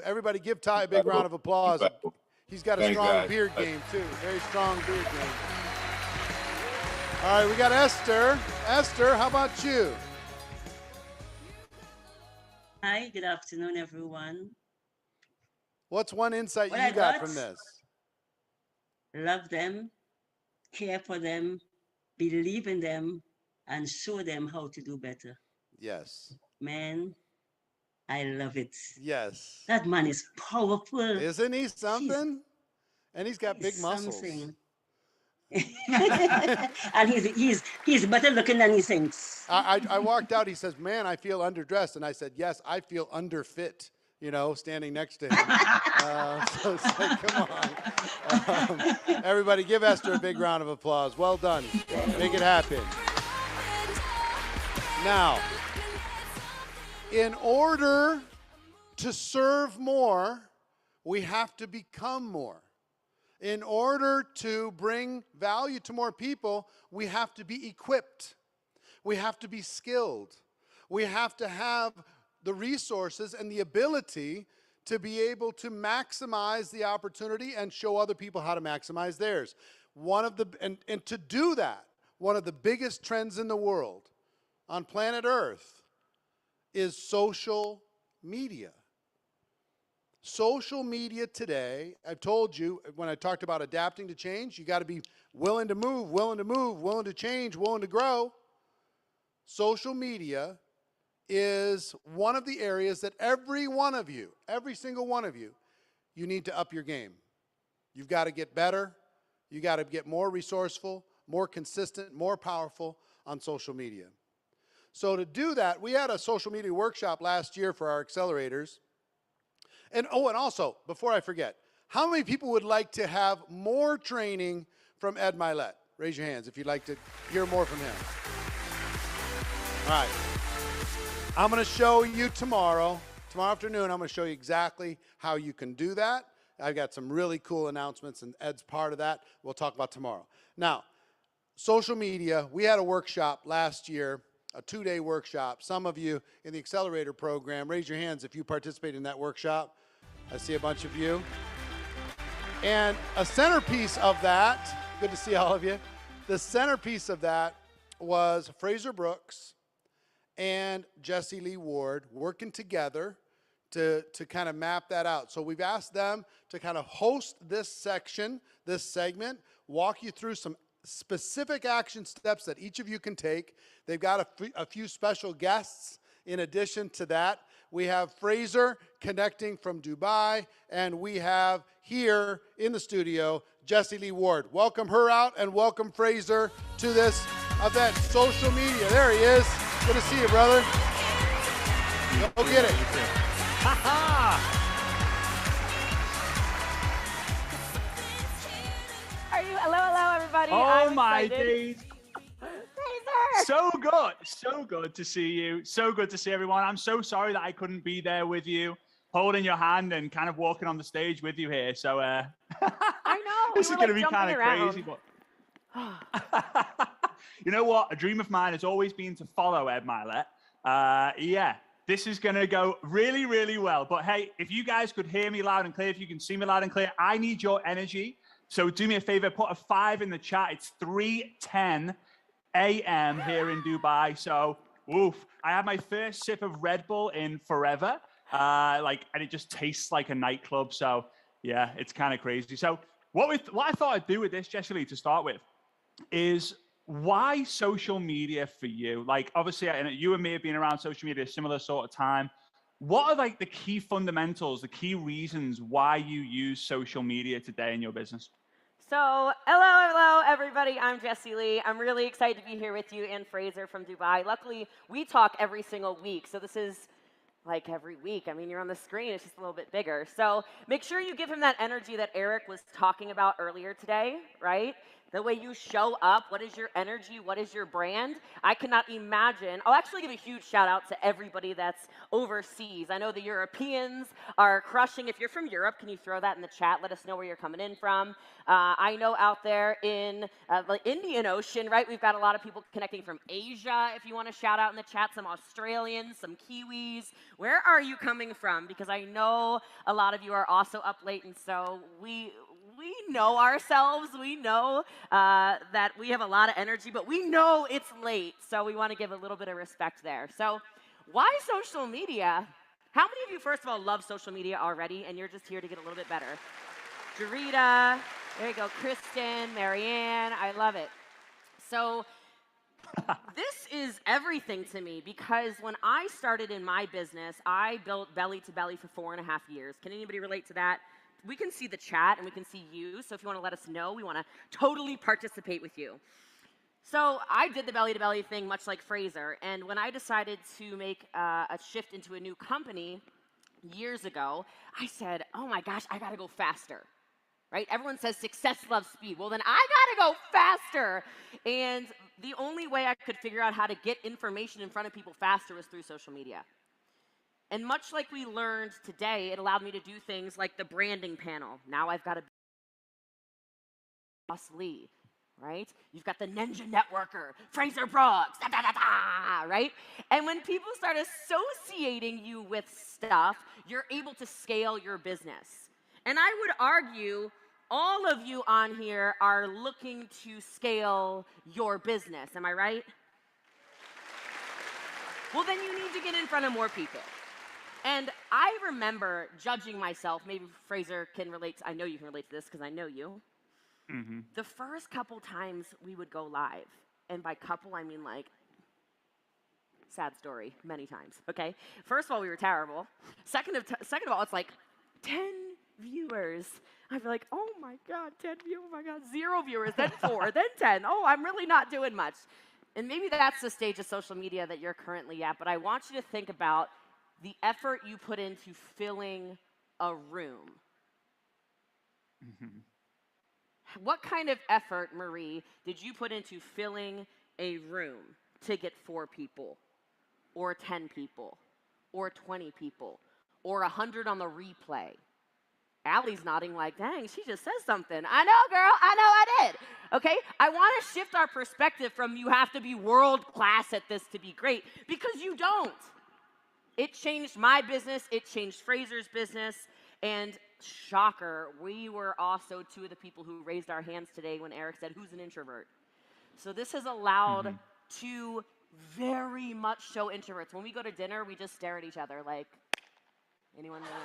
Everybody give Ty a big round of applause. He's got a strong beard game, too. Very strong beard game. All right, we got Esther. Esther, how about you? Hi, good afternoon, everyone. What's one insight What you I got got, from this? love them, care for them, believe in them, and show them how to do better. Yes. Man, I love it. Yes. That man is powerful. Isn't he Jeez, something? And he's got big he's muscles. something. And he's better looking than he thinks. I walked out. He says, "Man, I feel underdressed," and I said, "Yes, I feel underfit." You know, standing next to him. So it's like, come on. Everybody, give Esther a big round of applause. Well done. Make it happen. Now, in order to serve more, we have to become more. In order to bring value to more people, we have to be equipped. We have to be skilled. We have to have the resources and the ability to be able to maximize the opportunity and show other people how to maximize theirs. And to do that, one of the biggest trends in the world on planet Earth is social media. Social media today, I've told you when I talked about adapting to change, you got to be willing to move, willing to change, willing to grow. Social media is one of the areas that every one of you, every single one of you, you need to up your game. You've got to get better. You got to get more resourceful, more consistent, more powerful on social media. So to do that, we had a social media workshop last year for our accelerators. And also, before I forget, how many people would like to have more training from Ed Milet? Raise your hands if you'd like to hear more from him. All right. I'm going to show you tomorrow afternoon, I'm going to show you exactly how you can do that. I've got some really cool announcements, and Ed's part of that. We'll talk about tomorrow. Now, social media, we had a workshop last year, a 2-day workshop. Some of you in the accelerator program, raise your hands if you participated in that workshop. I see a bunch of you. And a centerpiece of that, good to see all of you, the centerpiece of that was Frazer Brooks and Jessy Lee Ward working together to kind of map that out. So we've asked them to kind of host this section, this segment, walk you through some specific action steps that each of you can take. They've got a few special guests in addition to that. We have Frazer connecting from Dubai, and we have here in the studio Jessy Lee Ward. Welcome her out and welcome Frazer to this event. Social media, there he is. Good to see you, brother. Go get it. Hello, everybody. Oh my days. So good to see you. So good to see everyone. I'm so sorry that I couldn't be there with you, holding your hand and kind of walking on the stage with you here. So I know. This is going to be kind of crazy. But you know what? A dream of mine has always been to follow Ed Milet. Yeah, this is going to go really, really well. But hey, if you guys could hear me loud and clear, if you can see me loud and clear, I need your energy. So do me a favor, put a 5 in the chat. It's 3:10 a.m. here in Dubai. So, oof, I had my first sip of Red Bull in forever. And it just tastes like a nightclub. So, yeah, it's kind of crazy. So, what I thought I'd do with this, Jessy Lee, to start with, is why social media for you? Like, obviously, you and me have been around social media a similar sort of time. What are like the key fundamentals, the key reasons why you use social media today in your business? So, hello, everybody. I'm Jessy Lee. I'm really excited to be here with you and Frazer from Dubai. Luckily, we talk every single week, so this is like every week. I mean, you're on the screen, it's just a little bit bigger. So make sure you give him that energy that Eric was talking about earlier today, right? The way you show up, what is your energy, what is your brand? I cannot imagine. I'll actually give a huge shout out to everybody that's overseas. I know the Europeans are crushing. If you're from Europe, can you throw that in the chat? Let us know where you're coming in from. I know out there in the Indian Ocean, right, we've got a lot of people connecting from Asia. If you want to shout out in the chat, some Australians, some Kiwis. Where are you coming from? Because I know a lot of you are also up late, and so we know ourselves. We know that we have a lot of energy, but we know it's late, so we want to give a little bit of respect there. So why social media? How many of you, first of all, love social media already, and you're just here to get a little bit better? Jarita, there you go, Kristen, Marianne, I love it. So this is everything to me, because when I started in my business, I built Belly to Belly for 4.5 years. Can anybody relate to that? We can see the chat and we can see you. So if you want to let us know, we want to totally participate with you. So I did the belly to belly thing much like Frazer. And when I decided to make a shift into a new company years ago, I said, oh my gosh, I got to go faster. Right? Everyone says success loves speed. Well, then I got to go faster. And the only way I could figure out how to get information in front of people faster was through social media. And much like we learned today, it allowed me to do things like the branding panel. Now I've got to be Boss Lee, right? You've got the Ninja Networker, Frazer Brooks, da, da, da, da, right? And when people start associating you with stuff, you're able to scale your business. And I would argue all of you on here are looking to scale your business. Am I right? Well, then you need to get in front of more people. And I remember judging myself. Maybe Frazer can relate. I know you can relate to this because I know you. Mm-hmm. The first couple times we would go live, and by couple I mean like sad story, many times. Okay. First of all, we were terrible. Second of all, it's like 10 viewers. I'd be like, oh my God, 10 viewers. Oh my God, 0 viewers. Then 4, then 10. Oh, I'm really not doing much. And maybe that's the stage of social media that you're currently at. But I want you to think about the effort you put into filling a room. Mm-hmm. What kind of effort, Marie, did you put into filling a room to get 4 people, or 10 people, or 20 people, or 100 on the replay? Allie's nodding like, dang, she just said something. I know, girl, I know I did. Okay, I want to shift our perspective from you have to be world class at this to be great, because you don't. It changed my business, it changed Frazer's business, and shocker, we were also 2 of the people who raised our hands today when Eric said, who's an introvert? So this has allowed 2 very much so introverts. When we go to dinner, we just stare at each other like, anyone want to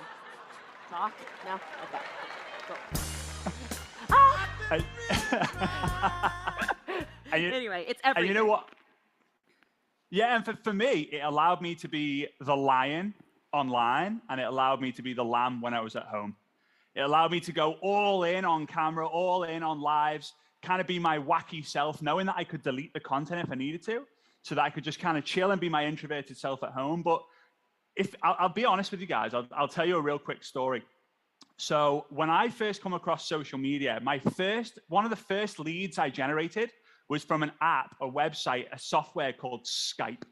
talk? No? Okay, cool. Anyway, it's everything. And you know what? Yeah, and for me, it allowed me to be the lion online, and it allowed me to be the lamb when I was at home. It allowed me to go all in on camera, all in on lives, kind of be my wacky self, knowing that I could delete the content if I needed to, so that I could just kind of chill and be my introverted self at home. But if I'll be honest with you guys, I'll tell you a real quick story. So when I first come across social media, one of the first leads I generated was from an app, a website, a software called Skype.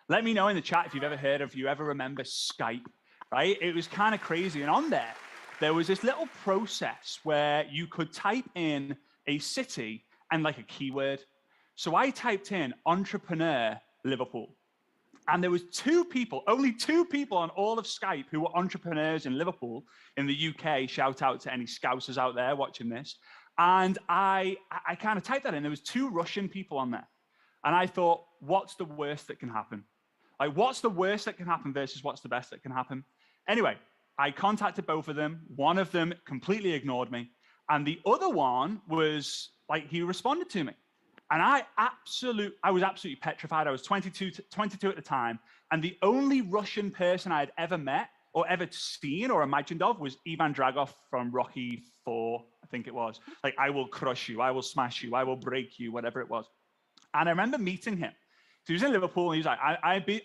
Let me know in the chat if you've ever heard of, if you ever remember Skype, right? It was kind of crazy. And on there was this little process where you could type in a city and like a keyword. So I typed in entrepreneur Liverpool. And there was 2 people, only 2 people on all of Skype who were entrepreneurs in Liverpool, in the UK. Shout out to any Scousers out there watching this. And I kind of typed that in. There was 2 Russian people on there. And I thought, what's the worst that can happen? Like, what's the worst that can happen versus what's the best that can happen? Anyway, I contacted both of them. One of them completely ignored me. And the other one was like, he responded to me. And I was absolutely petrified. I was 22 at the time. And the only Russian person I had ever met or ever seen or imagined of was Ivan Dragov from Rocky 4, I think it was. Like, I will crush you, I will smash you, I will break you, whatever it was. And I remember meeting him. So he was in Liverpool, and he was like,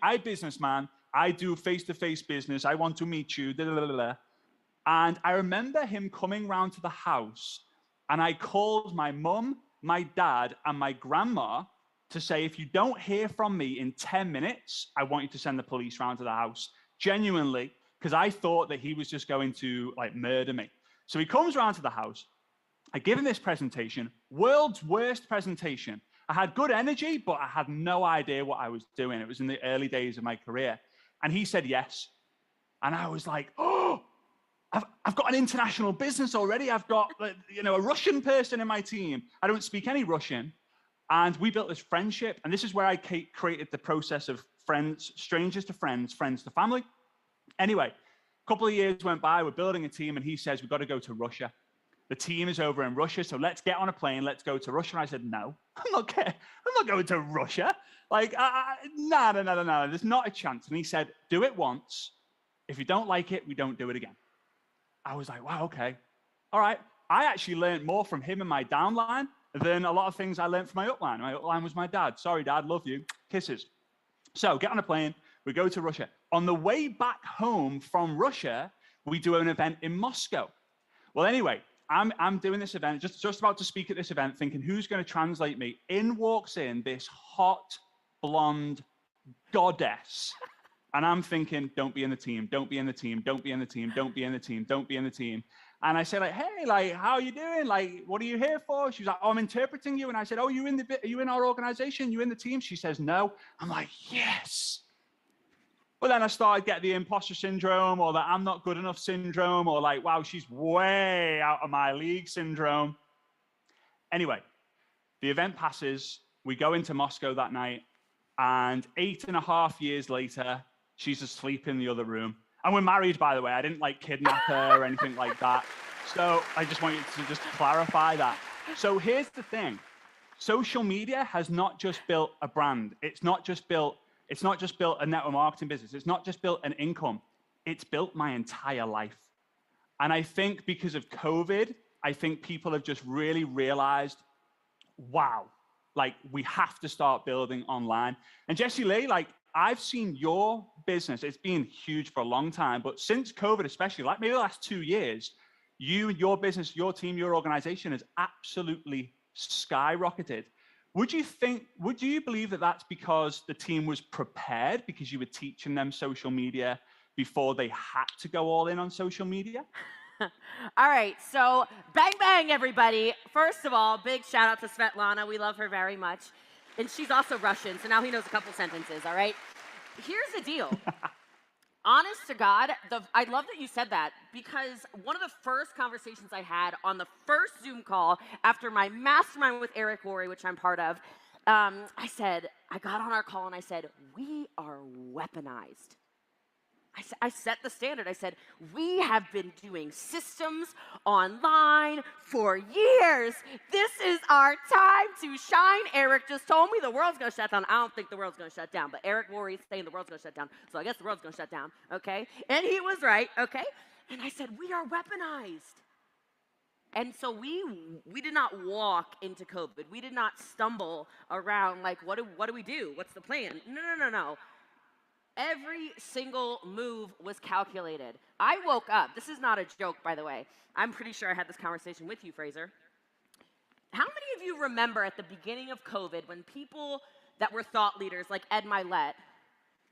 I businessman, I do face-to-face business, I want to meet you, da, da, da, da. And I remember him coming round to the house, and I called my mum my dad, and my grandma to say, if you don't hear from me in 10 minutes, I want you to send the police round to the house. Genuinely, because I thought that he was just going to like murder me. So he comes around to the house. I give him this presentation, world's worst presentation. I had good energy, but I had no idea what I was doing. It was in the early days of my career. And he said yes. And I was like, oh, I've got an international business already. I've got, you know, a Russian person in my team. I don't speak any Russian. And we built this friendship. And this is where I created the process of friends, strangers to friends, friends to family. Anyway, a couple of years went by. We're building a team. And he says, we've got to go to Russia. The team is over in Russia. So let's get on a plane. Let's go to Russia. And I said, no, I'm not going to Russia. Like, no. There's not a chance. And he said, do it once. If you don't like it, we don't do it again. I was like, wow, okay. All right. I actually learned more from him and my downline than a lot of things I learned from my upline. My upline was my dad. Sorry, Dad, love you. Kisses. So get on a plane. We go to Russia. On the way back home from Russia, we do an event in Moscow. Well, anyway, I'm doing this event, just about to speak at this event, thinking, who's going to translate me? In walks in this hot, blonde goddess. And I'm thinking, don't be in the team, don't be in the team, don't be in the team, don't be in the team, don't be in the team. And I said, like, hey, like, how are you doing? Like, what are you here for? She's like, oh, I'm interpreting you. And I said, oh, are you in our organization? You in the team? She says, no. I'm like, yes. Well, then I started getting the imposter syndrome, or that I'm not good enough syndrome, or like, wow, she's way out of my league syndrome. Anyway, the event passes. We go into Moscow that night. And 8.5 years later, she's asleep in the other room. And we're married, by the way. I didn't like kidnap her or anything like that. So I just want you to just clarify that. So here's the thing. Social media has not just built a brand. It's not just built a network marketing business. It's not just built an income. It's built my entire life. And I think because of COVID, I think people have just really realized, wow, like we have to start building online. And Jessy Lee, like, I've seen your business, it's been huge for a long time, but since COVID, especially, like maybe the last 2 years, your business, your team, your organization has absolutely skyrocketed. Would you believe that that's because the team was prepared because you were teaching them social media before they had to go all in on social media? All right, so bang, bang, everybody. First of all, big shout out to Svetlana. We love her very much. And she's also Russian, so now he knows a couple sentences, all right? Here's the deal. Honest to God, I love that you said that, because one of the first conversations I had on the first Zoom call after my mastermind with Eric Worre, which I'm part of, I got on our call and I said, we are weaponized. I set the standard. I said, we have been doing systems online for years. This is our time to shine. Eric just told me the world's going to shut down. I don't think the world's going to shut down, but Eric Worre is saying the world's going to shut down. So I guess the world's going to shut down, okay? And he was right, okay? And I said, we are weaponized. And so we did not walk into COVID. We did not stumble around like, what do we do? What's the plan? No. Every single move was calculated. I woke up. This is not a joke, by the way. I'm pretty sure I had this conversation with you, Frazer. How many of you remember at the beginning of COVID when people that were thought leaders like Ed Milet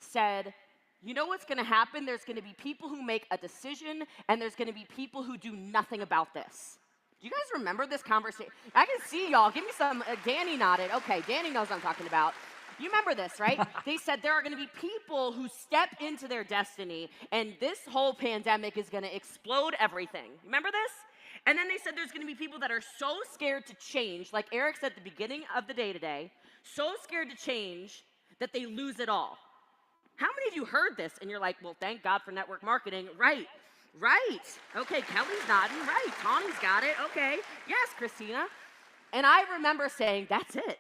said, you know what's going to happen? There's going to be people who make a decision, and there's going to be people who do nothing about this. Do you guys remember this conversation? I can see y'all. Give me some. Danny nodded. Okay, Danny knows what I'm talking about. You remember this, right? They said there are going to be people who step into their destiny, and this whole pandemic is going to explode everything. Remember this? And then they said there's going to be people that are so scared to change, like Eric said at the beginning of the day today, so scared to change that they lose it all. How many of you heard this and you're like, well, thank God for network marketing? Right. Okay, Kelly's nodding. Right. Tawny's got it. Okay. Yes, Christina. And I remember saying, that's it.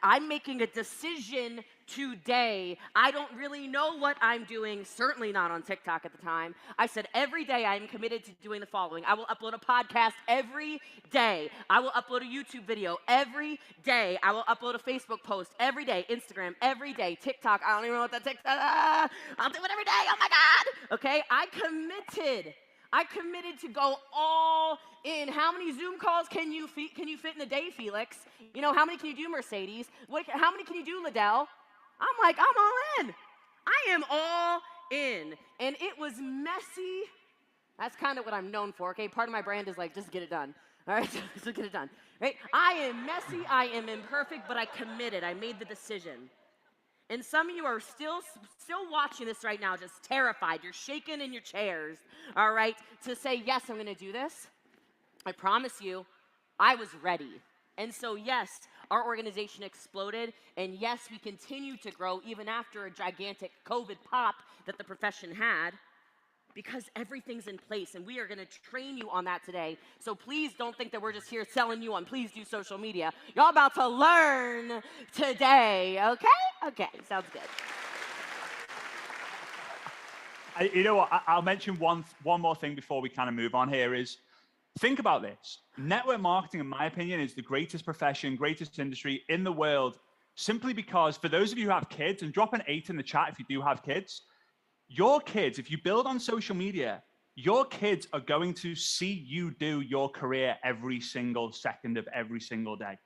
I'm making a decision today. I don't really know what I'm doing, certainly not on TikTok at the time. I said every day I am committed to doing the following. I will upload a podcast every day. I will upload a YouTube video every day. I will upload a Facebook post every day, Instagram every day, TikTok. I don't even know what that TikTok. I'll do it every day. Oh my God. Okay, I committed. I committed to go all in. How many Zoom calls can you fit in a day, Felix? You know, how many can you do, Mercedes? How many can you do, Liddell? I'm like, I'm all in. I am all in. And it was messy. That's kind of what I'm known for, okay? Part of my brand is like, just get it done. All right, just get it done. Right? I am messy, I am imperfect, but I committed. I made the decision. And some of you are still watching this right now, just terrified. You're shaking in your chairs, all right, to say, yes, I'm going to do this. I promise you, I was ready. And so, yes, our organization exploded. And yes, we continue to grow even after a gigantic COVID pop that the profession had, because everything's in place. And we are going to train you on that today. So please don't think that we're just here selling you on please do social media. Y'all about to learn today, okay? Okay, sounds good. You know what? I'll mention one more thing before we kind of move on here is, think about this. Network marketing, in my opinion, is the greatest profession, greatest industry in the world, simply because for those of you who have kids, and drop an 8 in the chat if you do have kids, your kids, if you build on social media, your kids are going to see you do your career every single second of every single day.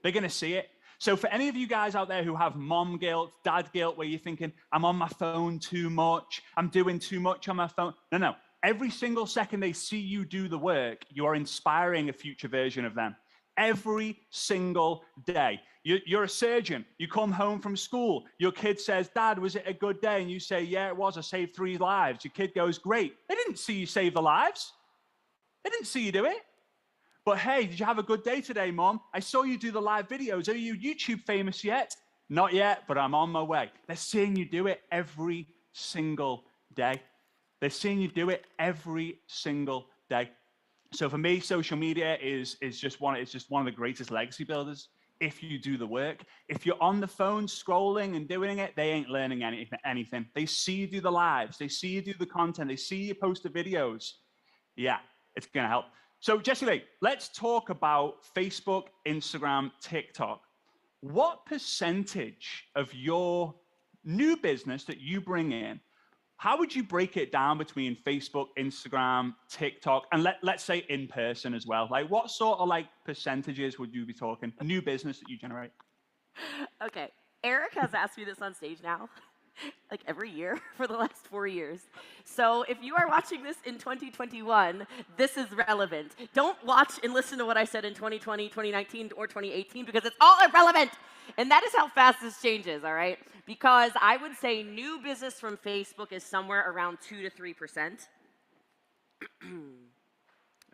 They're going to see it. So for any of you guys out there who have mom guilt, dad guilt, where you're thinking, I'm on my phone too much, I'm doing too much on my phone. No. Every single second they see you do the work, you are inspiring a future version of them. Every single day. You're a surgeon. You come home from school. Your kid says, Dad, was it a good day? And you say, yeah, it was. I saved 3 lives. Your kid goes, great. They didn't see you save the lives. They didn't see you do it. But hey, did you have a good day today, Mom? I saw you do the live videos. Are you YouTube famous yet? Not yet, but I'm on my way. They're seeing you do it every single day. They're seeing you do it every single day. So for me, social media is just one of the greatest legacy builders. If you do the work, if you're on the phone scrolling and doing it, they ain't learning anything. They see you do the lives, they see you do the content, they see you post the videos. Yeah, it's gonna help. So Jessy Lee, let's talk about Facebook, Instagram, TikTok. What percentage of your new business that you bring in, how would you break it down between Facebook, Instagram, TikTok, and let's say in person as well? Like, what sort of like percentages would you be talking? New business that you generate? Okay, Eric has asked me this on stage now, like every year for the last 4 years. So if you are watching this in 2021, this is relevant. Don't watch and listen to what I said in 2020, 2019, or 2018, because it's all irrelevant. And that is how fast this changes, all right? Because I would say new business from Facebook is somewhere around 2 to 3%.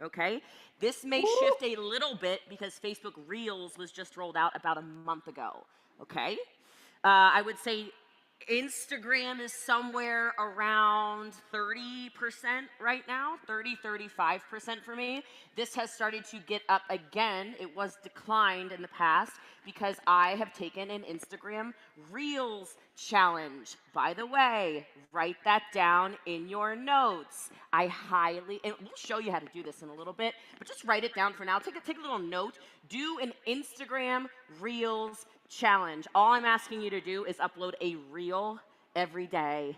Okay? This may shift a little bit because Facebook Reels was just rolled out about a month ago. Okay? I would say Instagram is somewhere around 30% right now, 35% for me. This has started to get up again. It was declined in the past because I have taken an Instagram Reels challenge. By the way, write that down in your notes. And we'll show you how to do this in a little bit, but just write it down for now. Take a little note. Do an Instagram Reels challenge. All I'm asking you to do is upload a reel every day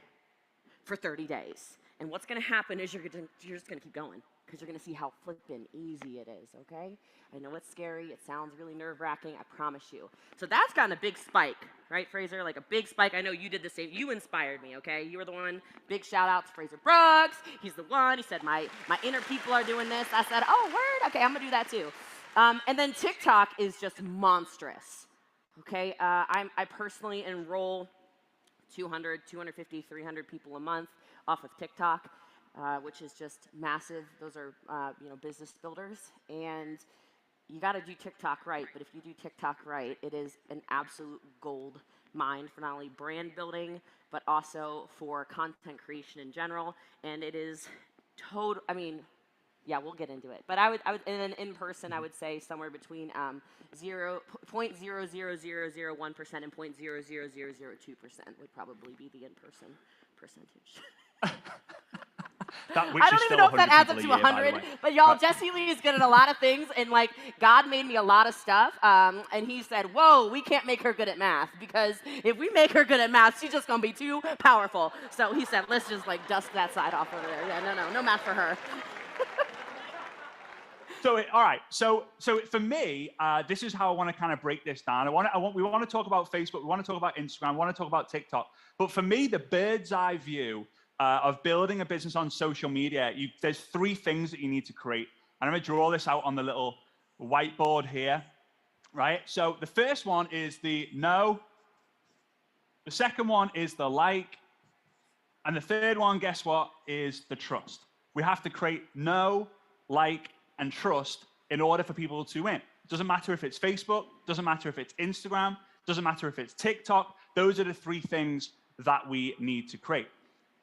for 30 days. And what's going to happen is you're just going to keep going because you're going to see how flippin' easy it is, okay? I know it's scary. It sounds really nerve-wracking. I promise you. So that's gotten a big spike, right, Frazer? Like a big spike. I know you did the same. You inspired me, okay? You were the one. Big shout-out to Frazer Brooks. He's the one. He said, my inner people are doing this. I said, oh, word? Okay, I'm going to do that too. And then TikTok is just monstrous. Okay, I personally enroll 200, 250, 300 people a month off of TikTok, which is just massive. Those are, business builders. And you got to do TikTok right. But if you do TikTok right, it is an absolute gold mine for not only brand building, but also for content creation in general. And it is yeah, we'll get into it. But I would, and then in person, I would say somewhere between 0.00001% and 0.00002% would probably be the in-person percentage. which I is don't still even know if that 100 adds up people to a year, by the 100, way. but y'all, Jessy Lee is good at a lot of things, and like God made me a lot of stuff, and He said, "Whoa, we can't make her good at math because if we make her good at math, she's just gonna be too powerful." So He said, "Let's just like dust that side off over there. Yeah, no math for her." So, all right. So for me, this is how I want to kind of break this down. We want to talk about Facebook. We want to talk about Instagram. We want to talk about TikTok. But for me, the bird's eye view of building a business on social media, there's 3 things that you need to create. And I'm going to draw this out on the little whiteboard here, right? So the first one is the know. The second one is the like. And the third one, guess what, is the trust. We have to create know, like, and trust in order for people to win. It doesn't matter if it's Facebook, doesn't matter if it's Instagram, doesn't matter if it's TikTok. Those are the 3 things that we need to create.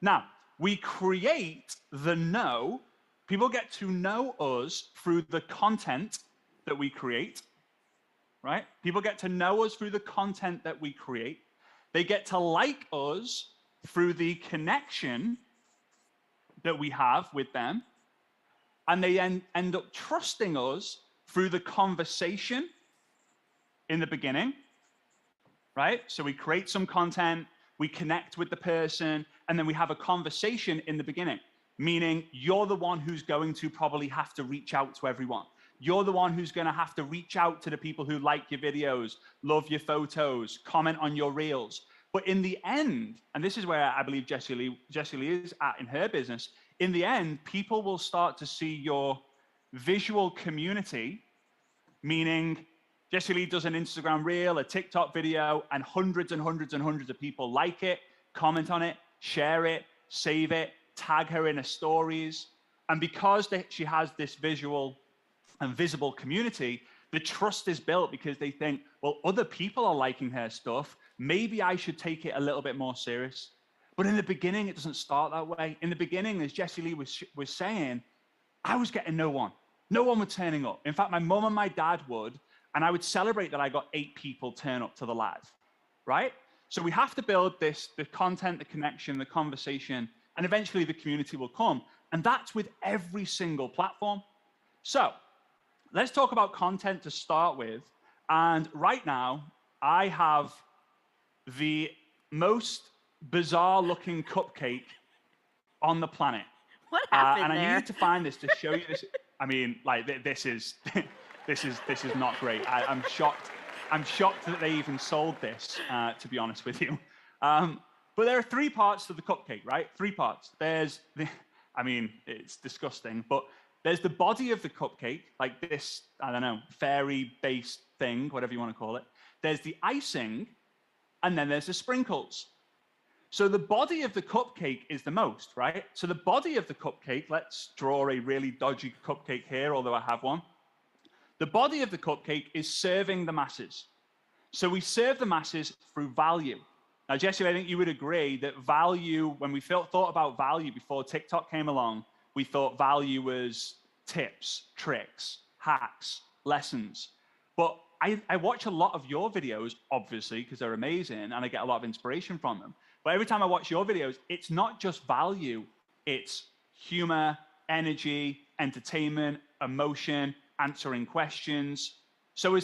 Now, we create the know. People get to know us through the content that we create, right? People get to know us through the content that we create. They get to like us through the connection that we have with them. And they end up trusting us through the conversation in the beginning, right? So we create some content, we connect with the person, and then we have a conversation in the beginning, meaning you're the one who's going to probably have to reach out to everyone. You're the one who's going to have to reach out to the people who like your videos, love your photos, comment on your reels. But in the end, and this is where I believe Jessy Lee is at in her business, in the end, people will start to see your visual community, meaning Jessy Lee does an Instagram reel, a TikTok video, and hundreds and hundreds and hundreds of people like it, comment on it, share it, save it, tag her in her stories. And because she has this visual and visible community, the trust is built because they think, well, other people are liking her stuff. Maybe I should take it a little bit more serious. But in the beginning, it doesn't start that way. In the beginning, as Jessy Lee was saying, I was getting no one. No one was turning up. In fact, my mom and my dad would, and I would celebrate that I got 8 people turn up to the live, right? So we have to build the content, the connection, the conversation, and eventually the community will come. And that's with every single platform. So let's talk about content to start with. And right now, I have the most bizarre looking cupcake on the planet. What happened and there? I needed to find this to show you this. I mean, like this is this is not great. I'm shocked. I'm shocked that they even sold this, to be honest with you. But there are 3 parts to the cupcake, right? 3 parts. There's I mean, it's disgusting, but there's the body of the cupcake, like this, I don't know, fairy-based thing, whatever you want to call it. There's the icing, and then there's the sprinkles. So the body of the cupcake is the most, right? So the body of the cupcake, let's draw a really dodgy cupcake here, although I have one. The body of the cupcake is serving the masses. So we serve the masses through value. Now, Jessy, I think you would agree that value, when we thought about value before TikTok came along, we thought value was tips, tricks, hacks, lessons. But I watch a lot of your videos, obviously, because they're amazing, and I get a lot of inspiration from them. But every time I watch your videos, it's not just value, it's humor, energy, entertainment, emotion, answering questions. So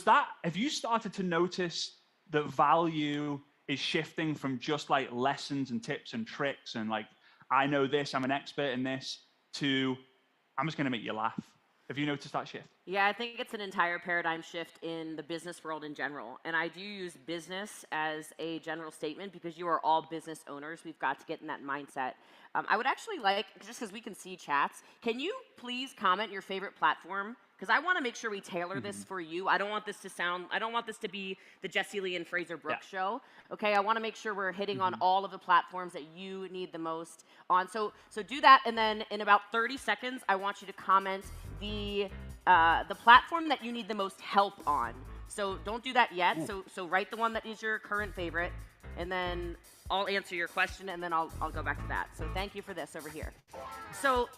have you started to notice that value is shifting from just like lessons and tips and tricks and like, I know this, I'm an expert in this, to I'm just going to make you laugh? Have you noticed that shift? Yeah, I think it's an entire paradigm shift in the business world in general. And I do use business as a general statement because you are all business owners. We've got to get in that mindset. I would actually like, just because we can see chats, can you please comment your favorite platform? Because I want to make sure we tailor this for you. I don't want this to be the Jessy Lee and Frazer Brooks show. Okay, I want to make sure we're hitting on all of the platforms that you need the most on. So do that, and then in about 30 seconds, I want you to comment the platform that you need the most help on. So don't do that yet. So write the one that is your current favorite, and then I'll answer your question, and then I'll go back to that. So thank you for this over here. So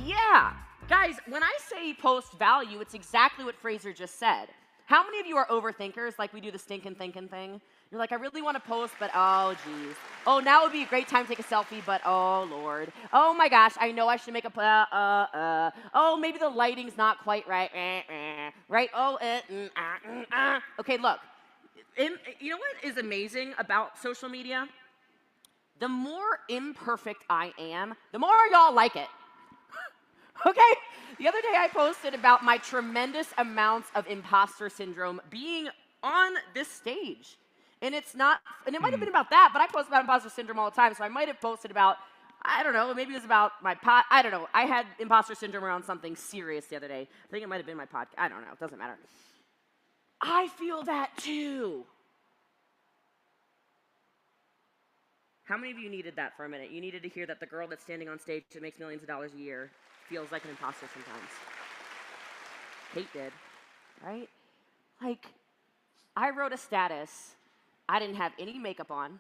yeah, guys, when I say post value, it's exactly what Frazer just said. How many of you are overthinkers, like we do the stinking thinking thing? You're like, I really want to post, but oh, geez. Oh, now would be a great time to take a selfie, but oh, Lord. Oh, my gosh, I know I should make a, oh, maybe the lighting's not quite right, right? Oh, Okay, look, you know what is amazing about social media? The more imperfect I am, the more y'all like it. Okay? The other day I posted about my tremendous amounts of imposter syndrome being on this stage. And it's not, and it might have been about that, but I post about imposter syndrome all the time, so I might have posted about, I don't know, maybe it was about my I don't know. I had imposter syndrome around something serious the other day. I think it might have been my podcast. I don't know, it doesn't matter. I feel that too. How many of you needed that for a minute? You needed to hear that the girl that's standing on stage that makes millions of dollars a year feels like an imposter sometimes. Kate did, right? Like, I wrote a status. I didn't have any makeup on.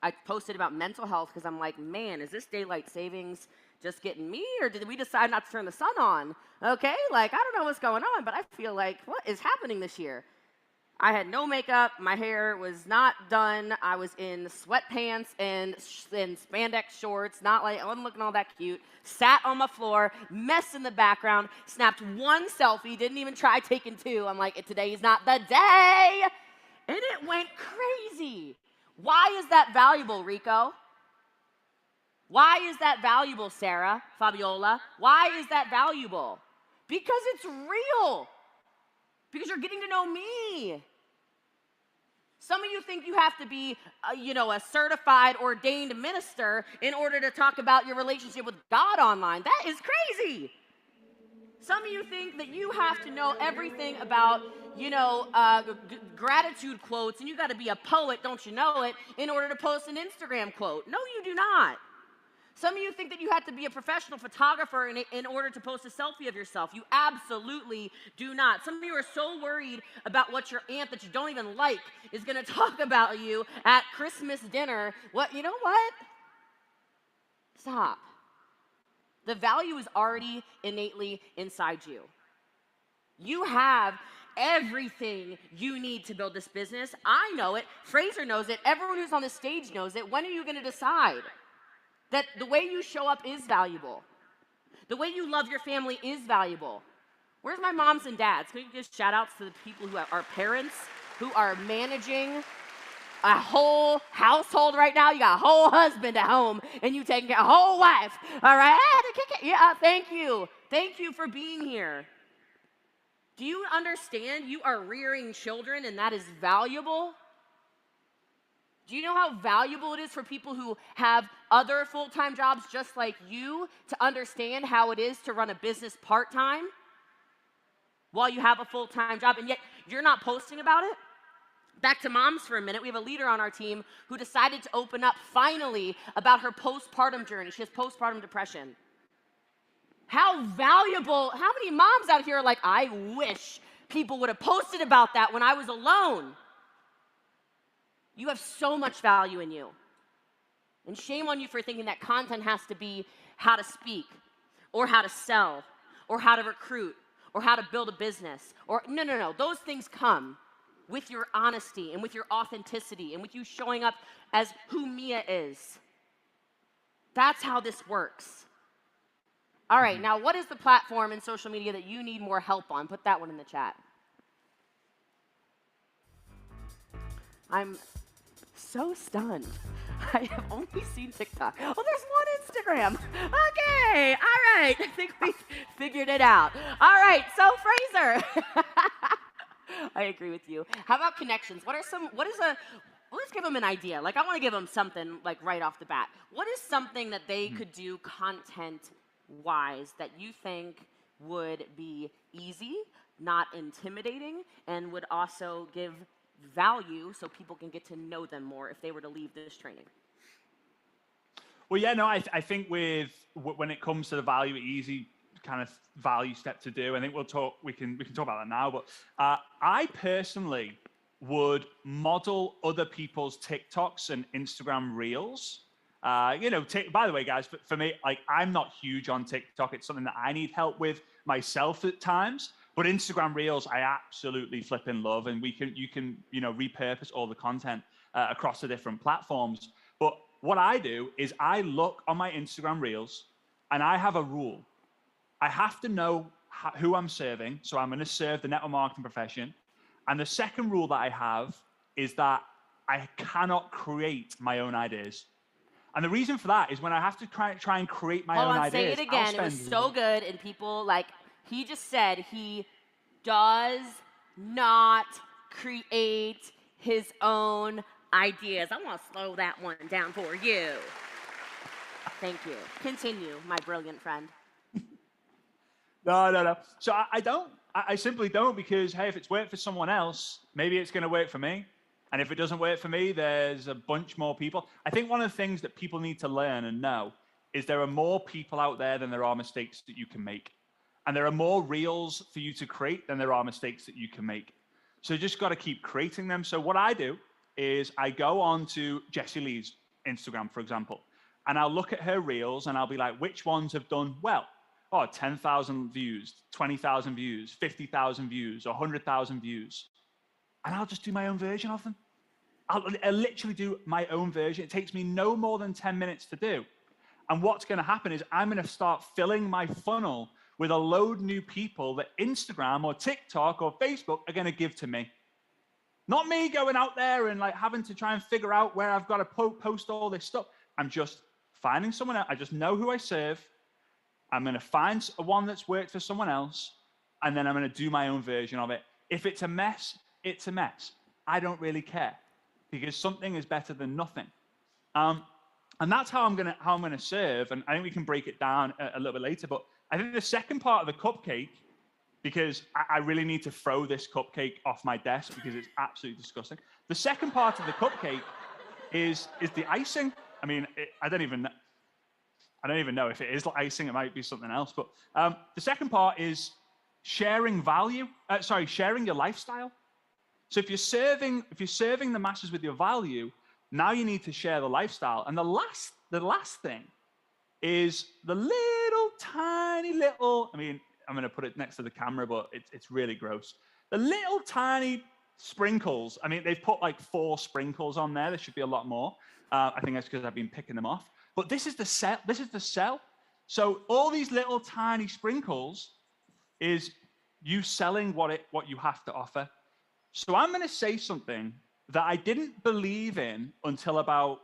I posted about mental health because I'm like, man, is this daylight savings just getting me, or did we decide not to turn the sun on? Okay, like, I don't know what's going on, but I feel like, what is happening this year? I had no makeup. My hair was not done. I was in sweatpants and spandex shorts, not like, I wasn't looking all that cute. Sat on my floor, mess in the background, snapped one selfie, didn't even try taking two. I'm like, today is not the day. And it went crazy. Why is that valuable, Rico? Why is that valuable, Sarah, Fabiola? Why is that valuable? Because it's real. Because you're getting to know me. Some of you think you have to be, a certified, ordained minister in order to talk about your relationship with God online. That is crazy. Some of you think that you have to know everything about, gratitude quotes, and you got to be a poet, don't you know it, in order to post an Instagram quote. No, you do not. Some of you think that you have to be a professional photographer in order to post a selfie of yourself. You absolutely do not. Some of you are so worried about what your aunt that you don't even like is going to talk about you at Christmas dinner. You know what? Stop. The value is already innately inside you. You have everything you need to build this business. I know it. Frazer knows it. Everyone who's on the stage knows it. When are you going to decide that the way you show up is valuable? The way you love your family is valuable. Where's my moms and dads? Can we give shout outs to the people who are parents, who are managing a whole household right now? You got a whole husband at home, and you taking care of a whole wife. All right? Yeah, thank you. Thank you for being here. Do you understand you are rearing children, and that is valuable? Do you know how valuable it is for people who have other full-time jobs just like you to understand how it is to run a business part-time while you have a full-time job, and yet you're not posting about it? Back to moms for a minute. We have a leader on our team who decided to open up finally about her postpartum journey. She has postpartum depression. How valuable, how many moms out here are like, I wish people would have posted about that when I was alone? You have so much value in you. And shame on you for thinking that content has to be how to speak, or how to sell, or how to recruit, or how to build a business. Or no. Those things come with your honesty and with your authenticity and with you showing up as who Mia is. That's how this works. All right, now what is the platform in social media that you need more help on? Put that one in the chat. I'm so stunned. I have only seen TikTok. Oh, there's one Instagram. Okay, all right. I think we figured it out. All right, so Frazer. I agree with you. How about connections? Let's give them an idea. Like, I want to give them something, like, right off the bat. What is something that they could do content-wise that you think would be easy, not intimidating, and would also give value so people can get to know them more if they were to leave this training? Well, yeah, no, I think when it comes to the value, easy kind of value step to do, I think we can talk about that now, but I personally would model other people's TikToks and Instagram reels. By the way, guys, for me, like, I'm not huge on TikTok. It's something that I need help with myself at times. But Instagram Reels, I absolutely flipping love, and you can repurpose all the content across the different platforms. But what I do is I look on my Instagram Reels, and I have a rule. I have to know who I'm serving, so I'm going to serve the network marketing profession. And the second rule that I have is that I cannot create my own ideas. And the reason for that is when I have to try and create my own ideas. Say it again. It was so good, and people he just said he does not create his own ideas. I want to slow that one down for you. Thank you. Continue, my brilliant friend. No. So I don't. I simply don't, because, hey, if it's worked for someone else, maybe it's going to work for me. And if it doesn't work for me, there's a bunch more people. I think one of the things that people need to learn and know is there are more people out there than there are mistakes that you can make. And there are more reels for you to create than there are mistakes that you can make. So you just got to keep creating them. So what I do is I go on to Jessy Lee's Instagram, for example, and I'll look at her reels and I'll be like, which ones have done well? Oh, 10,000 views, 20,000 views, 50,000 views, 100,000 views. And I'll just do my own version of them. I'll literally do my own version. It takes me no more than 10 minutes to do. And what's going to happen is I'm going to start filling my funnel with a load new people that Instagram or TikTok or Facebook are going to give to me. Not me going out there and having to try and figure out where I've got to post all this stuff. I'm just finding someone else. I just know who I serve. I'm going to find one that's worked for someone else, and then I'm going to do my own version of it. If it's a mess, it's a mess. I don't really care, because something is better than nothing. And that's how I'm gonna serve. And I think we can break it down a little bit later. But I think the second part of the cupcake, because I really need to throw this cupcake off my desk because it's absolutely disgusting. The second part of the cupcake is the icing. I mean, I don't even know if it is icing. It might be something else. But the second part is sharing value. Sharing your lifestyle. So if you're serving the masses with your value, now you need to share the lifestyle. And the last thing is the tiny little, I mean, I'm going to put it next to the camera, but it's really gross. The little tiny sprinkles. I mean, they've put 4 sprinkles on there. There should be a lot more. I think that's because I've been picking them off. But this is the sell. So all these little tiny sprinkles is you selling what you have to offer. So I'm going to say something that I didn't believe in until about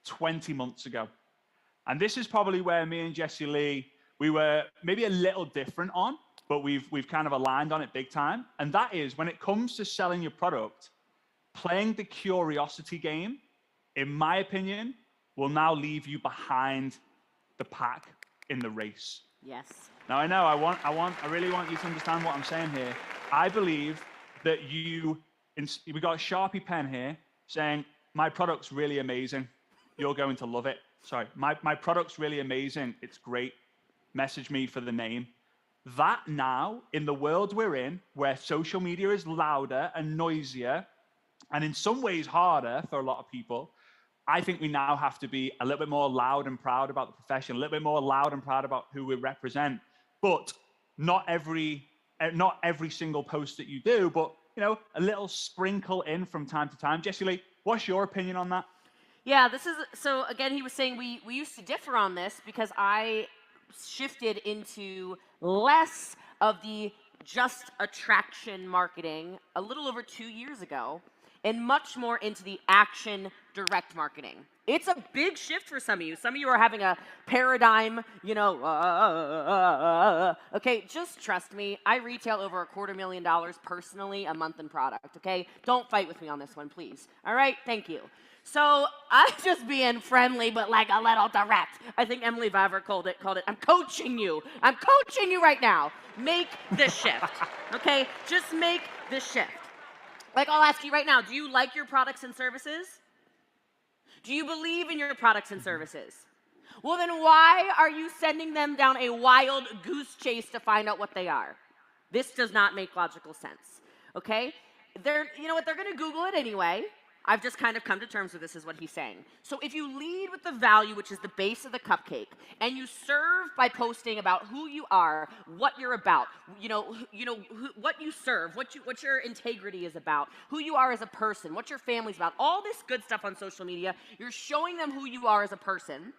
20 months ago. And this is probably where me and Jessy Lee, we were maybe a little different on, but we've kind of aligned on it big time. And that is, when it comes to selling your product, playing the curiosity game, in my opinion, will now leave you behind the pack in the race. Yes. Now I know I really want you to understand what I'm saying here. I believe that we got a Sharpie pen here saying, my product's really amazing. You're going to love it. Sorry, my product's really amazing. It's great. Message me for the name. That now, in the world we're in, where social media is louder and noisier, and in some ways harder for a lot of people, I think we now have to be a little bit more loud and proud about the profession, a little bit more loud and proud about who we represent. But not every single post that you do, but a little sprinkle in from time to time. Jessy Lee, what's your opinion on that? Yeah, so again, he was saying we used to differ on this because I shifted into less of the just attraction marketing a little over 2 years ago, and much more into the action direct marketing. It's a big shift for some of you. Some of you are having a paradigm, okay, just trust me. I retail over $250,000 personally a month in product, okay? Don't fight with me on this one, please. All right, thank you. So I'm just being friendly, but a little direct. I think Emily Viver called it, I'm coaching you. I'm coaching you right now. Make this shift, okay? Just make this shift. I'll ask you right now, do you like your products and services? Do you believe in your products and services? Well, then why are you sending them down a wild goose chase to find out what they are? This does not make logical sense, okay? You know what? They're going to Google it anyway. I've just kind of come to terms with this, is what he's saying. So if you lead with the value, which is the base of the cupcake, and you serve by posting about who you are, what you're about, what you serve, what your integrity is about, who you are as a person, what your family's about, all this good stuff on social media, you're showing them who you are as a person.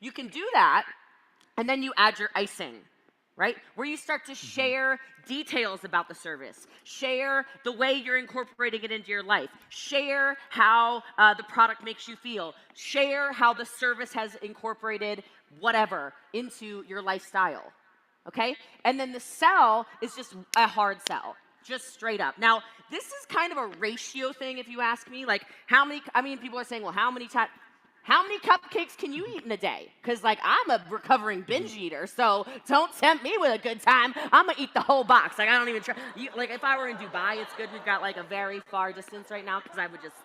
You can do that, and then you add your icing, right? Where you start to share details about the service, share the way you're incorporating it into your life, share how the product makes you feel, share how the service has incorporated whatever into your lifestyle, okay? And then the sell is just a hard sell, just straight up. Now, this is kind of a ratio thing, if you ask me. Like, people are saying, well, how many cupcakes can you eat in a day? Because, like, I'm a recovering binge eater, so don't tempt me with a good time. I'm going to eat the whole box. Like, I don't even try. Like, if I were in Dubai, it's good. We've got, like, a very far distance right now because I would just,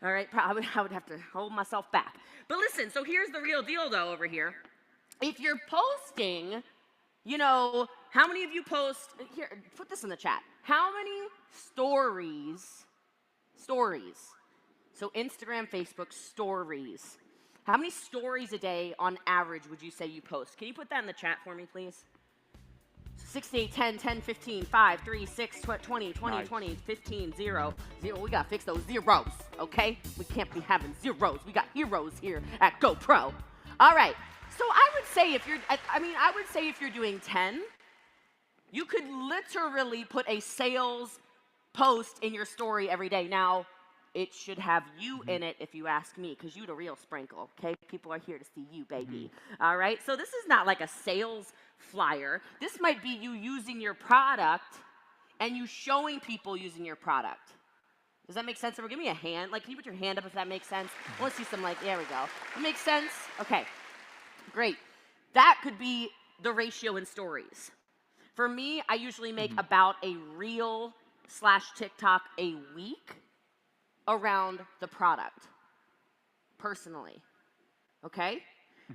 all right, I would have to hold myself back. But listen, so here's the real deal, though, over here. If you're posting, how many of you post, here, put this in the chat. How many stories, so Instagram, Facebook, stories. How many stories a day on average would you say you post? Can you put that in the chat for me, please? 68, 10, 10, 15, 5, 3, 6, 20, 20, Nice. 20, 15, 0. We got to fix those zeros, okay? We can't be having zeros. We got heroes here at GoPro. All right. So I would say if you're doing 10, you could literally put a sales post in your story every day. Now, it should have you in it, if you ask me, because you the real sprinkle, okay? People are here to see you, baby. All right? So this is not like a sales flyer. This might be you using your product and you showing people using your product. Does that make sense? Or give me a hand. Like, can you put your hand up if that makes sense? I want to see some, like, there we go. That makes sense? Okay. Great. That could be the ratio in stories. For me, I usually make about a reel/TikTok a week around the product, personally, okay?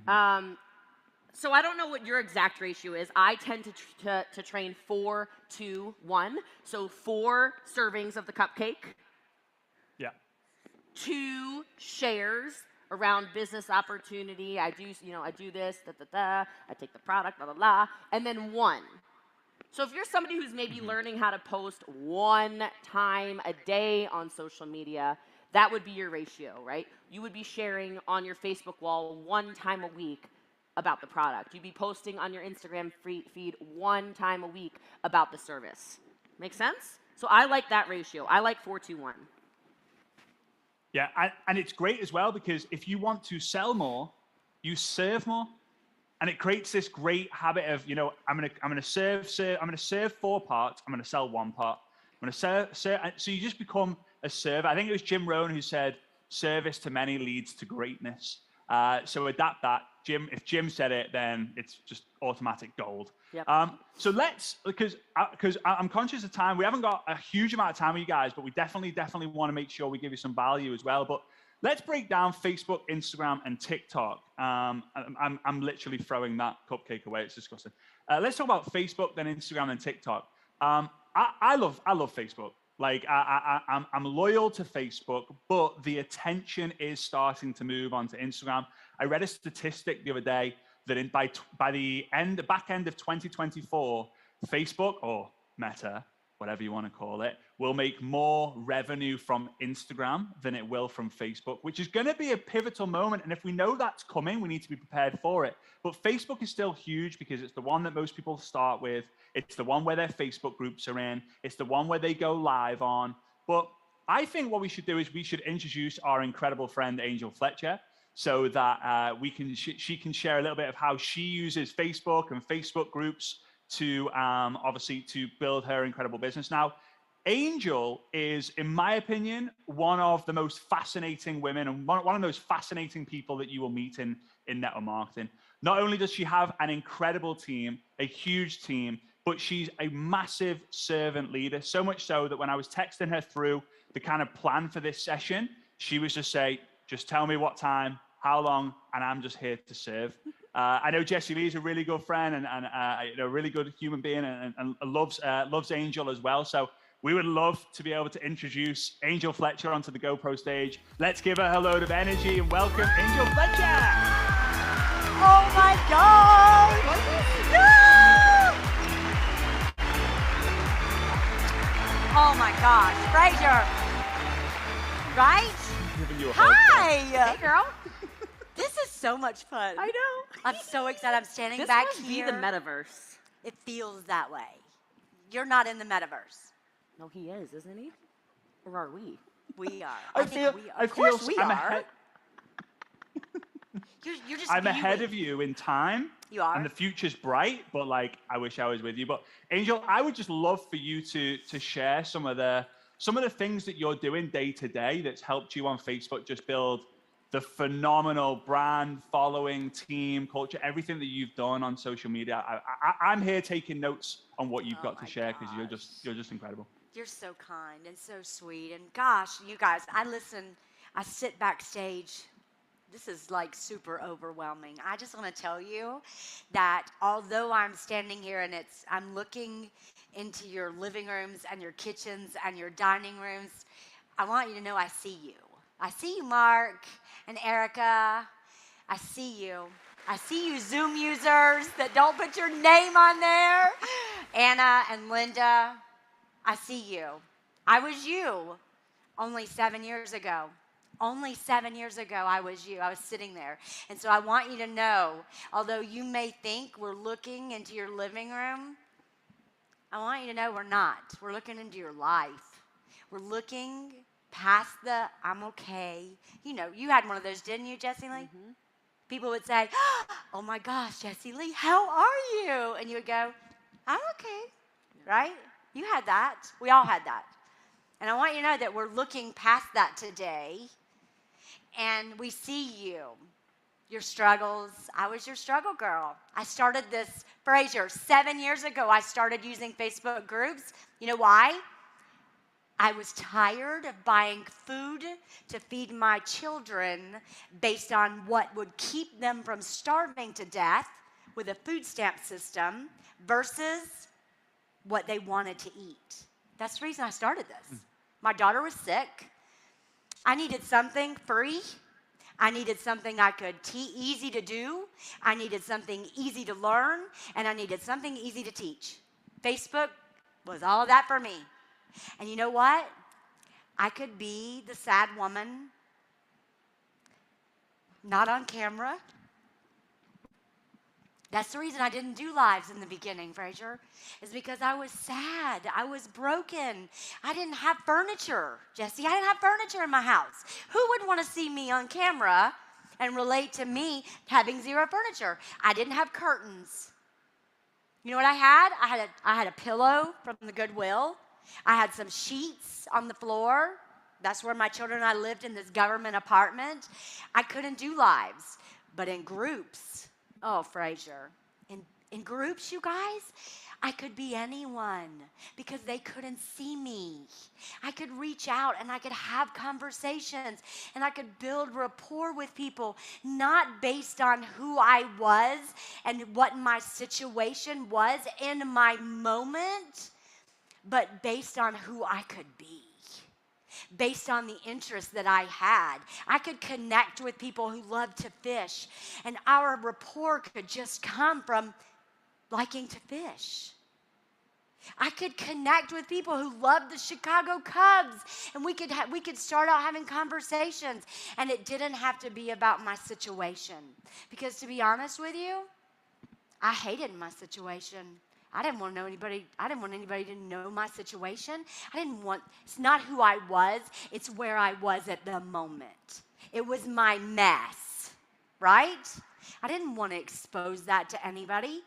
So I don't know what your exact ratio is. I tend to train 4, 2, 1. So 4 servings of the cupcake. Yeah. 2 shares around business opportunity. I do this, I take the product, blah, blah, blah. And then 1. So if you're somebody who's maybe learning how to post 1 time a day on social media, that would be your ratio, right? You would be sharing on your Facebook wall 1 time a week about the product. You'd be posting on your Instagram feed 1 time a week about the service. Make sense? So I like that ratio. I like 4-2-1. Yeah, and it's great as well because if you want to sell more, you serve more. And it creates this great habit of, I'm gonna serve 4 parts. I'm gonna sell 1 part. I'm gonna serve. So you just become a server. I think it was Jim Rohn who said, "Service to many leads to greatness." So adapt that. If Jim said it, then it's just automatic gold. Yep. So because I'm conscious of time. We haven't got a huge amount of time with you guys, but we definitely want to make sure we give you some value as well. But let's break down Facebook, Instagram, and TikTok. I'm literally throwing that cupcake away. It's disgusting. Let's talk about Facebook, then Instagram, and TikTok. I love Facebook. Like I'm loyal to Facebook, but the attention is starting to move onto Instagram. I read a statistic the other day that by the back end of 2024, Facebook or Meta, whatever you want to call it, will make more revenue from Instagram than it will from Facebook, which is going to be a pivotal moment. And if we know that's coming, we need to be prepared for it. But Facebook is still huge because it's the one that most people start with. It's the one where their Facebook groups are in. It's the one where they go live on. But I think what we should do is we should introduce our incredible friend, Angel Fletcher, so that she can share a little bit of how she uses Facebook and Facebook groups to obviously to build her incredible business. Now, Angel is, in my opinion, one of the most fascinating women and one of those fascinating people that you will meet in network marketing. Not only does she have an incredible team, a huge team, but she's a massive servant leader. So much so that when I was texting her through the kind of plan for this session, she was just tell me what time, how long, and I'm just here to serve. I know Jessy Lee is a really good friend and a really good human being and loves Angel as well. So we would love to be able to introduce Angel Fletcher onto the GoPro stage. Let's give her a load of energy and welcome Angel Fletcher. Oh my God! No! Oh my gosh, Frazer. Right? Giving you a hug. Hi! Hey, girl. This is so much fun. I know. I'm so excited. I'm standing This back must here. be the metaverse. It feels that way. You're not in the metaverse. No, he is, isn't he? Or are we? We are. I think feel, we are. I Of course feel we I'm are. ahead. You're just I'm ahead viewing. of you in time. You are. And the future's bright, but like I wish I was with you. But Angel, I would just love for you to share some of the things that you're doing day to day that's helped you on Facebook just build the phenomenal brand, following, team, culture, everything that you've done on social media. I'm here taking notes on what you've Oh got to my share because gosh. you're just incredible. You're so kind and so sweet. And gosh, you guys, I sit backstage. This is like super overwhelming. I just want to tell you that although I'm standing here and I'm looking into your living rooms and your kitchens and your dining rooms, I want you to know I see you. I see you, Mark and Erica. I see you. I see you Zoom users that don't put your name on there. Anna and Linda, I see you. I was you only 7 years ago. Only 7 years ago, I was you. I was sitting there. And so I want you to know, although you may think we're looking into your living room, I want you to know we're not. We're looking into your life. We're looking past the I'm okay. You know, you had one of those, didn't you, Jessy Lee? Mm-hmm. People would say, oh my gosh, Jessy Lee, how are you? And you would go, I'm okay, right? You had that. We all had that. And I want you to know that we're looking past that today. And we see you, your struggles. I was your struggle girl. I started this, Frazer, 7 years ago, I started using Facebook groups. You know why? I was tired of buying food to feed my children based on what would keep them from starving to death with a food stamp system versus what they wanted to eat. That's the reason I started this. My daughter was sick. I needed something free. I needed something I could easy to do. I needed something easy to learn. And I needed something easy to teach. Facebook was all of that for me. And you know what? I could be the sad woman, not on camera. That's the reason I didn't do lives in the beginning, Frazer, is because I was sad. I was broken. I didn't have furniture, Jessy. I didn't have furniture in my house. Who would want to see me on camera and relate to me having zero furniture? I didn't have curtains. You know what I had? I had a pillow from the Goodwill. I had some sheets on the floor. That's where my children and I lived in this government apartment. I couldn't do lives, but in groups. Oh, Frazer. In groups, you guys, I could be anyone because they couldn't see me. I could reach out and I could have conversations and I could build rapport with people, not based on who I was and what my situation was in my moment, but based on who I could be. Based on the interests that I had. I could connect with people who love to fish, and our rapport could just come from liking to fish. I could connect with people who love the Chicago Cubs, and we could start out having conversations, and it didn't have to be about my situation. Because to be honest with you, I hated my situation. I didn't want anybody to know my situation. It's not who I was, it's where I was at the moment. It was my mess, right? I didn't want to expose that to anybody.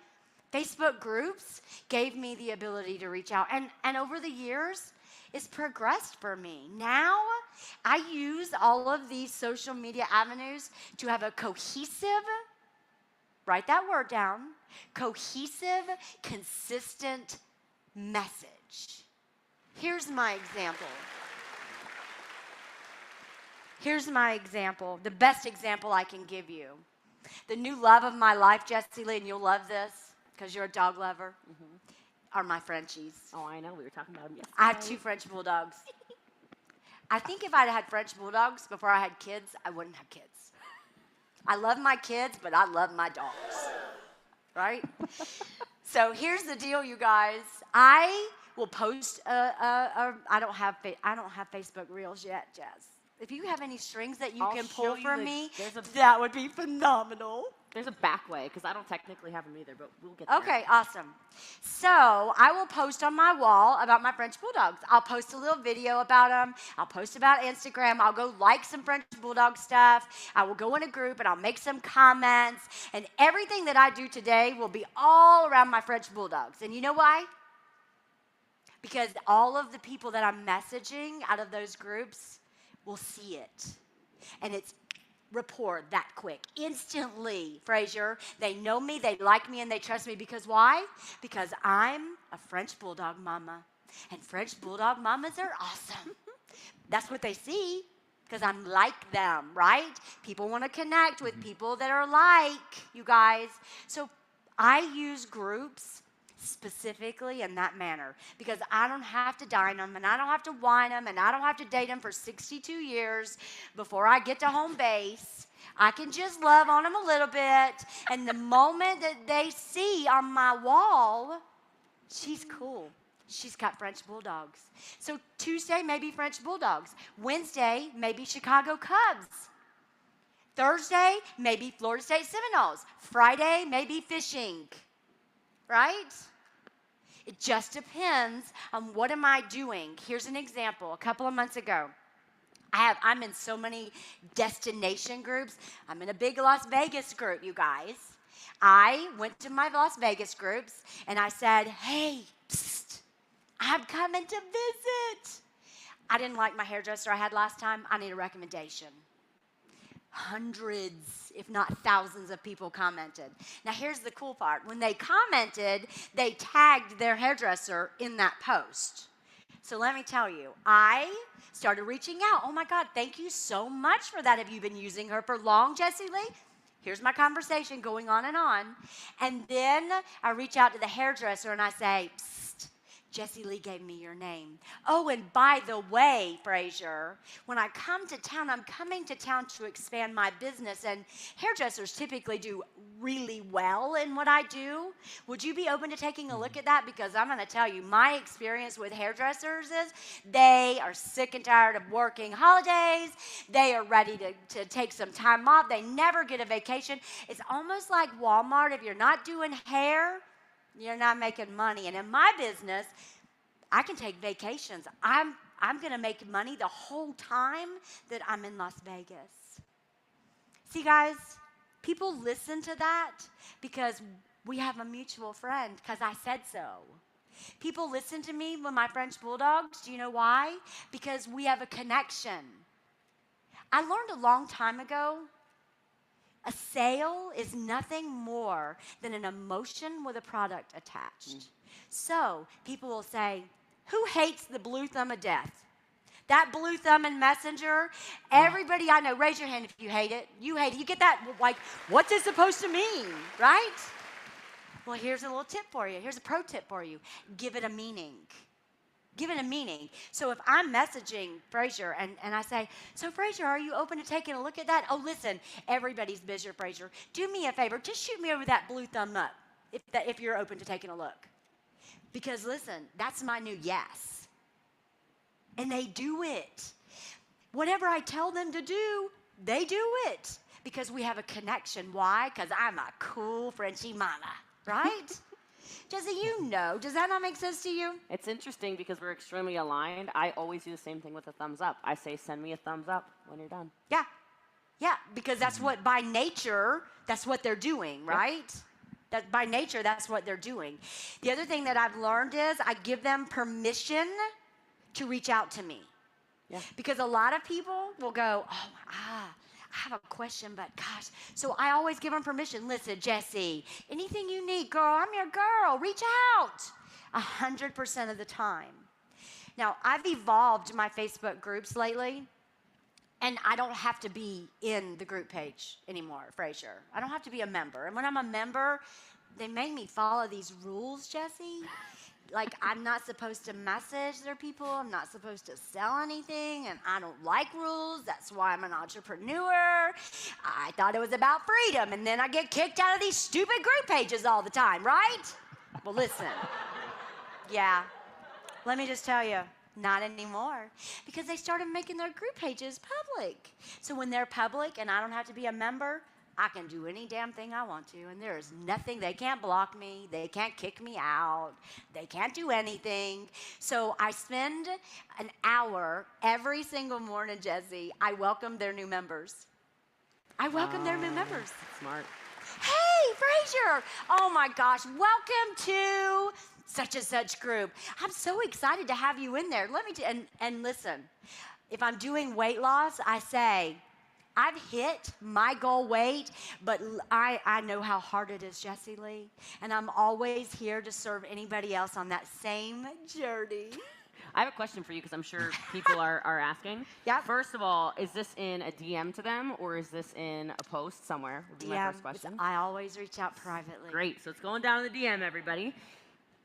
Facebook groups gave me the ability to reach out. And over the years, it's progressed for me. Now, I use all of these social media avenues to have a cohesive, write that word down, cohesive, consistent message. Here's my example. The best example I can give you. The new love of my life, Jessy Lee, and you'll love this because you're a dog lover. are my Frenchies. Oh, I know. We were talking about them yesterday. I have 2 French bulldogs. I think if I'd had French bulldogs before I had kids, I wouldn't have kids. I love my kids, but I love my dogs, right? So here's the deal, you guys. I will post. I don't have Facebook Reels yet, Jess. If you have any strings that you I'll can show pull you for the- me, there's a- that would be phenomenal. There's a back way because I don't technically have them either, but we'll get there. Okay, awesome. So I will post on my wall about my French Bulldogs. I'll post a little video about them. I'll post about Instagram. I'll go like some French Bulldog stuff. I will go in a group and I'll make some comments. And everything that I do today will be all around my French Bulldogs. And you know why? Because all of the people that I'm messaging out of those groups will see it. And it's rapport that quick. Instantly, Frazer. They know me, they like me, and they trust me. Because why? Because I'm a French Bulldog mama. And French Bulldog mamas are awesome. That's what they see. Because I'm like them, right? People want to connect with people that are like you guys. So I use groups specifically in that manner because I don't have to dine them and I don't have to wine them and I don't have to date them for 62 years before I get to home base. I can just love on them a little bit, and the moment that they see on my wall, she's cool. She's got French Bulldogs. So Tuesday, maybe French Bulldogs. Wednesday, maybe Chicago Cubs. Thursday, maybe Florida State Seminoles. Friday, maybe fishing. Right? It just depends on what am I doing. Here's an example. A couple of months ago, I'm in so many destination groups. I'm in a big Las Vegas group, you guys. I went to my Las Vegas groups and I said, hey, psst, I'm coming to visit. I didn't like my hairdresser I had last time. I need a recommendation. Hundreds, if not thousands of people commented. Now, here's the cool part. When they commented, they tagged their hairdresser in that post. So let me tell you, I started reaching out. Oh, my God, thank you so much for that. Have you been using her for long, Jessy Lee? Here's my conversation going on. And then I reach out to the hairdresser and I say, psst, Jessy Lee gave me your name. Oh, and by the way, Frazer, when I come to town, I'm coming to town to expand my business, and hairdressers typically do really well in what I do. Would you be open to taking a look at that? Because I'm going to tell you, my experience with hairdressers is they are sick and tired of working holidays. They are ready to take some time off. They never get a vacation. It's almost like Walmart. If you're not doing hair, you're not making money. And in my business, I can take vacations. I'm going to make money the whole time that I'm in Las Vegas. See, guys, people listen to that because we have a mutual friend, because I said so. People listen to me with my French Bulldogs. Do you know why? Because we have a connection. I learned a long time ago, a sale is nothing more than an emotion with a product attached. So people will say, who hates the blue thumb of death? That blue thumb in Messenger, everybody I know, raise your hand if you hate it. You hate it. You get that, like, what's it supposed to mean, right? Well, here's a little tip for you. Here's a pro tip for you. Give it a meaning. Give it a meaning. So if I'm messaging Frazer and I say, so Frazer, are you open to taking a look at that? Oh, listen, everybody's busy, Frazer. Do me a favor. Just shoot me over that blue thumb up if you're open to taking a look. Because listen, that's my new yes. And they do it. Whatever I tell them to do, they do it. Because we have a connection. Why? Because I'm a cool Frenchie mama, right? Jessy, you know. Does that not make sense to you? It's interesting because we're extremely aligned. I always do the same thing with a thumbs up. I say, send me a thumbs up when you're done. Yeah. Yeah, because that's what, by nature, that's what they're doing, right? That by nature, that's what they're doing. The other thing that I've learned is I give them permission to reach out to me. Yeah. Because a lot of people will go, I have a question, but gosh. So I always give them permission. Listen, Jessy, anything you need, girl, I'm your girl. Reach out 100% of the time. Now, I've evolved my Facebook groups lately, and I don't have to be in the group page anymore, Frazer. I don't have to be a member. And when I'm a member, they made me follow these rules, Jesse. Like, I'm not supposed to message their people. I'm not supposed to sell anything. And I don't like rules. That's why I'm an entrepreneur. I thought it was about freedom. And then I get kicked out of these stupid group pages all the time, right? Well, listen. Yeah. Let me just tell you, not anymore. Because they started making their group pages public. So when they're public and I don't have to be a member, I can do any damn thing I want to, and there is nothing. They can't block me. They can't kick me out. They can't do anything. So I spend an hour every single morning, Jesse. I welcome their new members. I welcome their new members. Smart. Hey, Frazer. Oh, my gosh. Welcome to such and such group. I'm so excited to have you in there. Let me and listen, if I'm doing weight loss, I say, I've hit my goal weight, but I know how hard it is, Jessy Lee, and I'm always here to serve anybody else on that same journey. I have a question for you because I'm sure people are asking. Yeah. First of all, is this in a DM to them or is this in a post somewhere? Would be my first question. I always reach out privately. Great. So it's going down in the DM, everybody.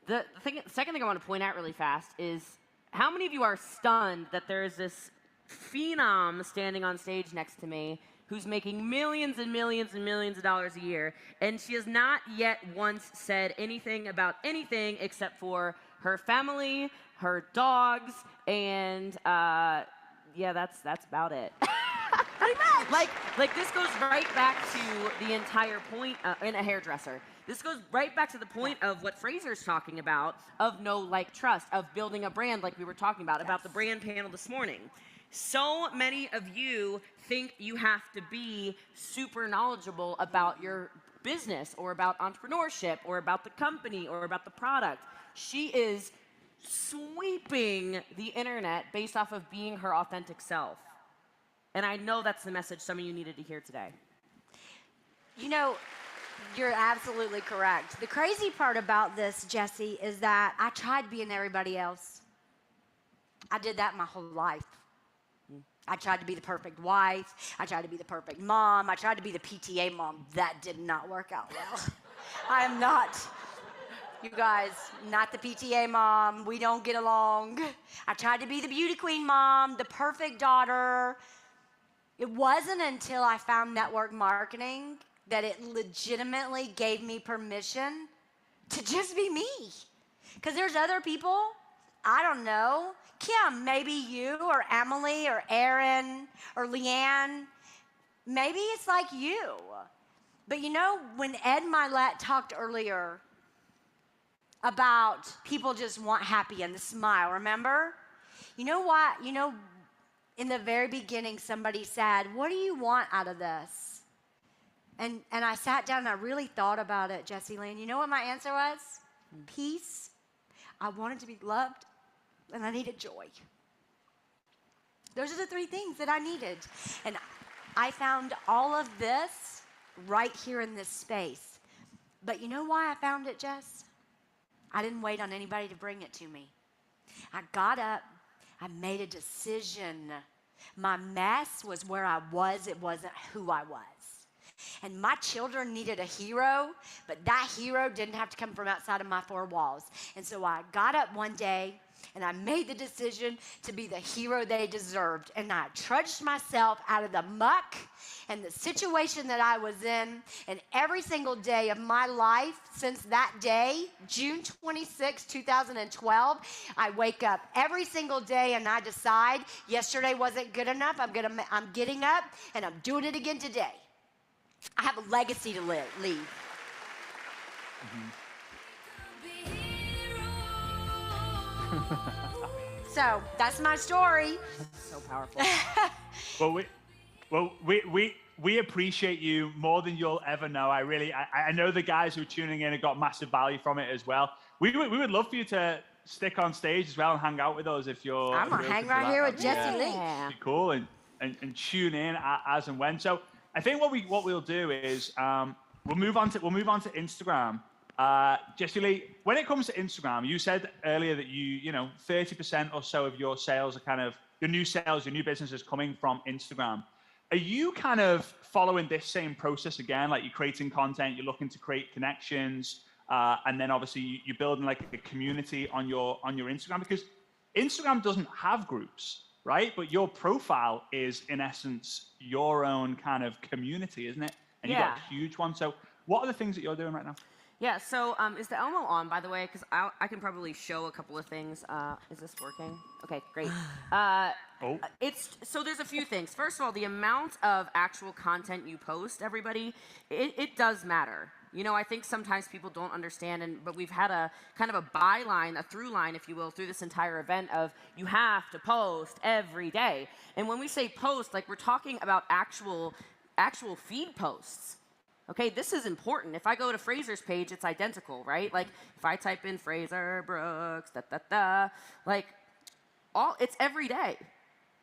The second thing I want to point out really fast is how many of you are stunned that there is this phenom standing on stage next to me who's making millions and millions and millions of dollars a year, and she has not yet once said anything about anything except for her family, her dogs, and yeah, that's about it. Pretty much. Like this goes right back to the entire point in a hairdresser. This goes right back to the point of what Frazer's talking about, of know, like, trust, of building a brand like we were talking about the brand panel this morning. So many of you think you have to be super knowledgeable about your business or about entrepreneurship or about the company or about the product. She is sweeping the internet based off of being her authentic self. And I know that's the message some of you needed to hear today. You know, you're absolutely correct. The crazy part about this, Jesse, is that I tried being everybody else. I did that my whole life. I tried to be the perfect wife. I tried to be the perfect mom. I tried to be the PTA mom. That did not work out well. I am not, you guys, not the PTA mom. We don't get along. I tried to be the beauty queen mom, the perfect daughter. It wasn't until I found network marketing that it legitimately gave me permission to just be me. Because there's other people, I don't know, Kim, maybe you or Emily or Aaron or Leanne, maybe it's like you. But you know, when Ed Milet talked earlier about people just want happy and the smile, remember? You know what? You know, in the very beginning, somebody said, what do you want out of this? And I sat down and I really thought about it, Jessy Lee. And you know what my answer was? Peace. I wanted to be loved, and I needed joy. Those are the three things that I needed. And I found all of this right here in this space. But you know why I found it, Jess? I didn't wait on anybody to bring it to me. I got up. I made a decision. My mess was where I was. It wasn't who I was. And my children needed a hero, but that hero didn't have to come from outside of my four walls. And so I got up one day, and I made the decision to be the hero they deserved. And I trudged myself out of the muck and the situation that I was in. And every single day of my life since that day, June 26, 2012, I wake up every single day and I decide yesterday wasn't good enough. I'm getting up and I'm doing it again today. I have a legacy to leave. So that's my story. So powerful. We appreciate you more than you'll ever know. I know the guys who are tuning in have got massive value from it as well. We would love for you to stick on stage as well and hang out with us if you're. I'm gonna hang right here with Jessy Lee. Be cool and tune in as and when. So I think what we'll do is we'll move on to Instagram. Jessy Lee, when it comes to Instagram, you said earlier that you know 30% or so of your sales are kind of your new sales, your new business is coming from Instagram. Are you kind of following this same process again? Like you're creating content, you're looking to create connections, and then obviously you're building like a community on your Instagram, because Instagram doesn't have groups, right? But your profile is in essence your own kind of community, isn't it? And you've got Yeah. a huge one. So what are the things that you're doing right now? Yeah, so is the Elmo on, by the way? Because I can probably show a couple of things. Is this working? Okay, great. Oh. So there's a few things. First of all, the amount of actual content you post, everybody, it does matter. You know, I think sometimes people don't understand, but we've had a kind of a byline, a through line, if you will, through this entire event of you have to post every day. And when we say post, like we're talking about actual feed posts. Okay, this is important. If I go to Frazer's page, it's identical, right? Like if I type in Frazer Brooks, like it's every day,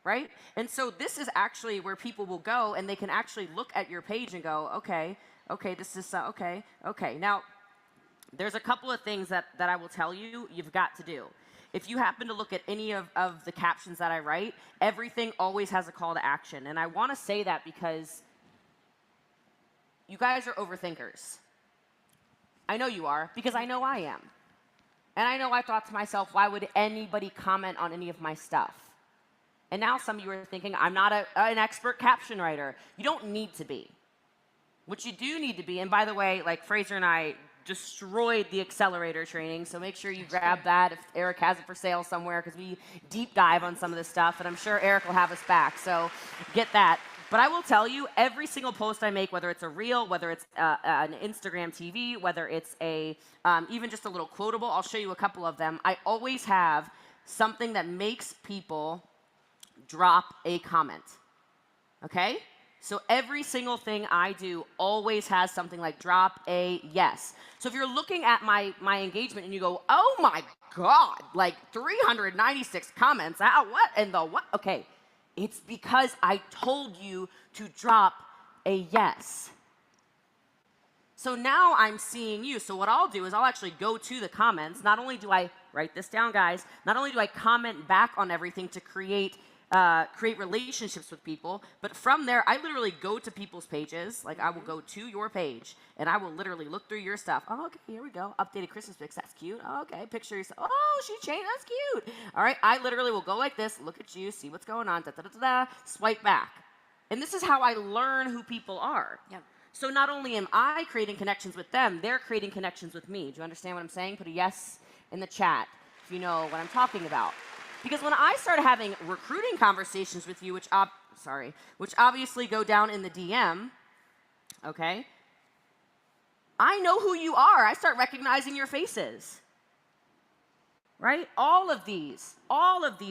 right? And so this is actually where people will go and they can actually look at your page and go, okay, this is, okay. Now, there's a couple of things that I will tell you you've got to do. If you happen to look at any of the captions that I write, everything always has a call to action. And I want to say that because you guys are overthinkers. I know you are, because I know I am. And I know I thought to myself, why would anybody comment on any of my stuff? And now some of you are thinking, I'm not an expert caption writer. You don't need to be. What you do need to be, and by the way, like Frazer and I destroyed the accelerator training, so make sure you grab that if Eric has it for sale somewhere, because we deep dive on some of this stuff, and I'm sure Eric will have us back, so get that. But I will tell you, every single post I make, whether it's a reel, whether it's an Instagram TV, whether it's even just a little quotable, I'll show you a couple of them. I always have something that makes people drop a comment, okay? So every single thing I do always has something like drop a yes. So if you're looking at my engagement and you go, oh my God, like 396 comments, what in the what? Okay. It's because I told you to drop a yes. So now I'm seeing you. So what I'll do is I'll actually go to the comments. Not only do I write this down, guys, not only do I comment back on everything to create relationships with people, but from there, I literally go to people's pages. Like I will go to your page and I will literally look through your stuff. Oh, okay, here we go. Updated Christmas pics, that's cute. Oh, okay, pictures. Oh, she changed, that's cute. All right, I literally will go like this, look at you, see what's going on, swipe back. And this is how I learn who people are. Yep. So not only am I creating connections with them, they're creating connections with me. Do you understand what I'm saying? Put a yes in the chat if you know what I'm talking about. Because when I started having recruiting conversations with you, which obviously go down in the DM, okay, I know who you are. I start recognizing your faces, right? All of these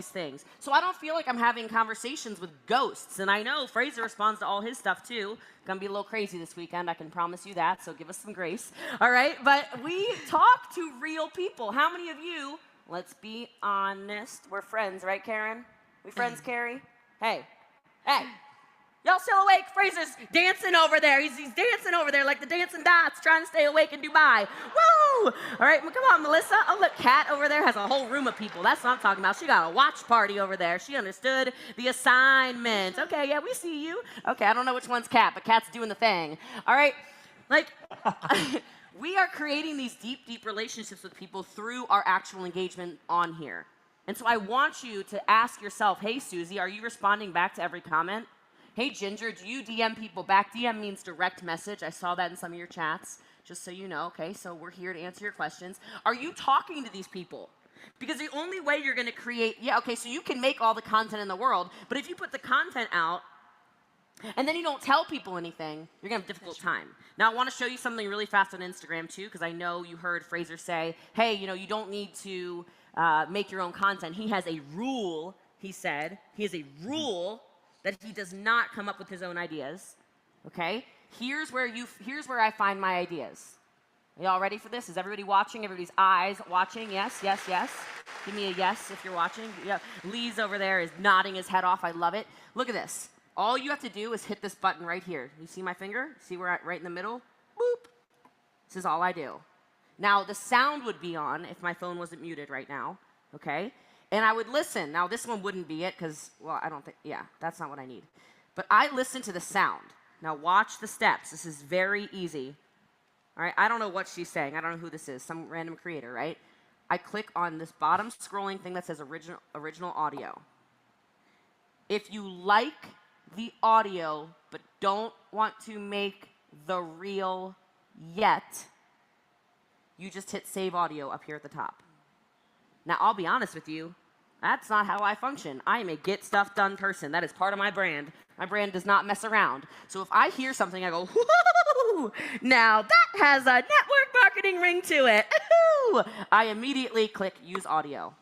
things. So I don't feel like I'm having conversations with ghosts. And I know Frazer responds to all his stuff too. Gonna be a little crazy this weekend, I can promise you that, so give us some grace, all right? But we talk to real people. How many of you, let's be honest, we're friends, right, Karen? We friends, Carrie? Hey, y'all still awake? Frazer's dancing over there. He's dancing over there like the dancing dots, trying to stay awake in Dubai. Woo! All right, well, come on, Melissa. Oh, look, Kat over there has a whole room of people. That's what I'm talking about. She got a watch party over there. She understood the assignment. Okay, yeah, we see you. Okay, I don't know which one's Kat, but Kat's doing the thing. All right, like... We are creating these deep, deep relationships with people through our actual engagement on here. And so I want you to ask yourself, hey, Susie, are you responding back to every comment? Hey, Ginger, do you DM people back? DM means direct message. I saw that in some of your chats, just so you know. Okay, so we're here to answer your questions. Are you talking to these people? Because the only way you're going to create, so you can make all the content in the world, but if you put the content out, and then you don't tell people anything, you're going to have a difficult time. Now, I want to show you something really fast on Instagram, too, because I know you heard Frazer say, hey, you don't need to make your own content. He has a rule, he said. He has a rule that he does not come up with his own ideas, okay? Here's where I find my ideas. Are y'all ready for this? Is everybody watching? Everybody's eyes watching? Yes, yes, yes. Give me a yes if you're watching. Yeah. Lee's over there is nodding his head off. I love it. Look at this. All you have to do is hit this button right here. You see my finger? See where right in the middle? Boop. This is all I do. Now, the sound would be on if my phone wasn't muted right now, okay? And I would listen. Now, this one wouldn't be it because, well, I don't think, that's not what I need. but I listen to the sound. Now watch the steps. This is very easy. All right, I don't know what she's saying. I don't know who this is, some random creator, right? I click on this bottom scrolling thing that says original audio. If you like the audio but don't want to make the reel yet, you just hit save audio up here at the top. Now, I'll be honest with you, that's not how I function. I am a get stuff done person. That is part of my brand. My brand does not mess around. So if I hear something, I go, whoo, now that has a network marketing ring to it. Ooh. I immediately click use audio.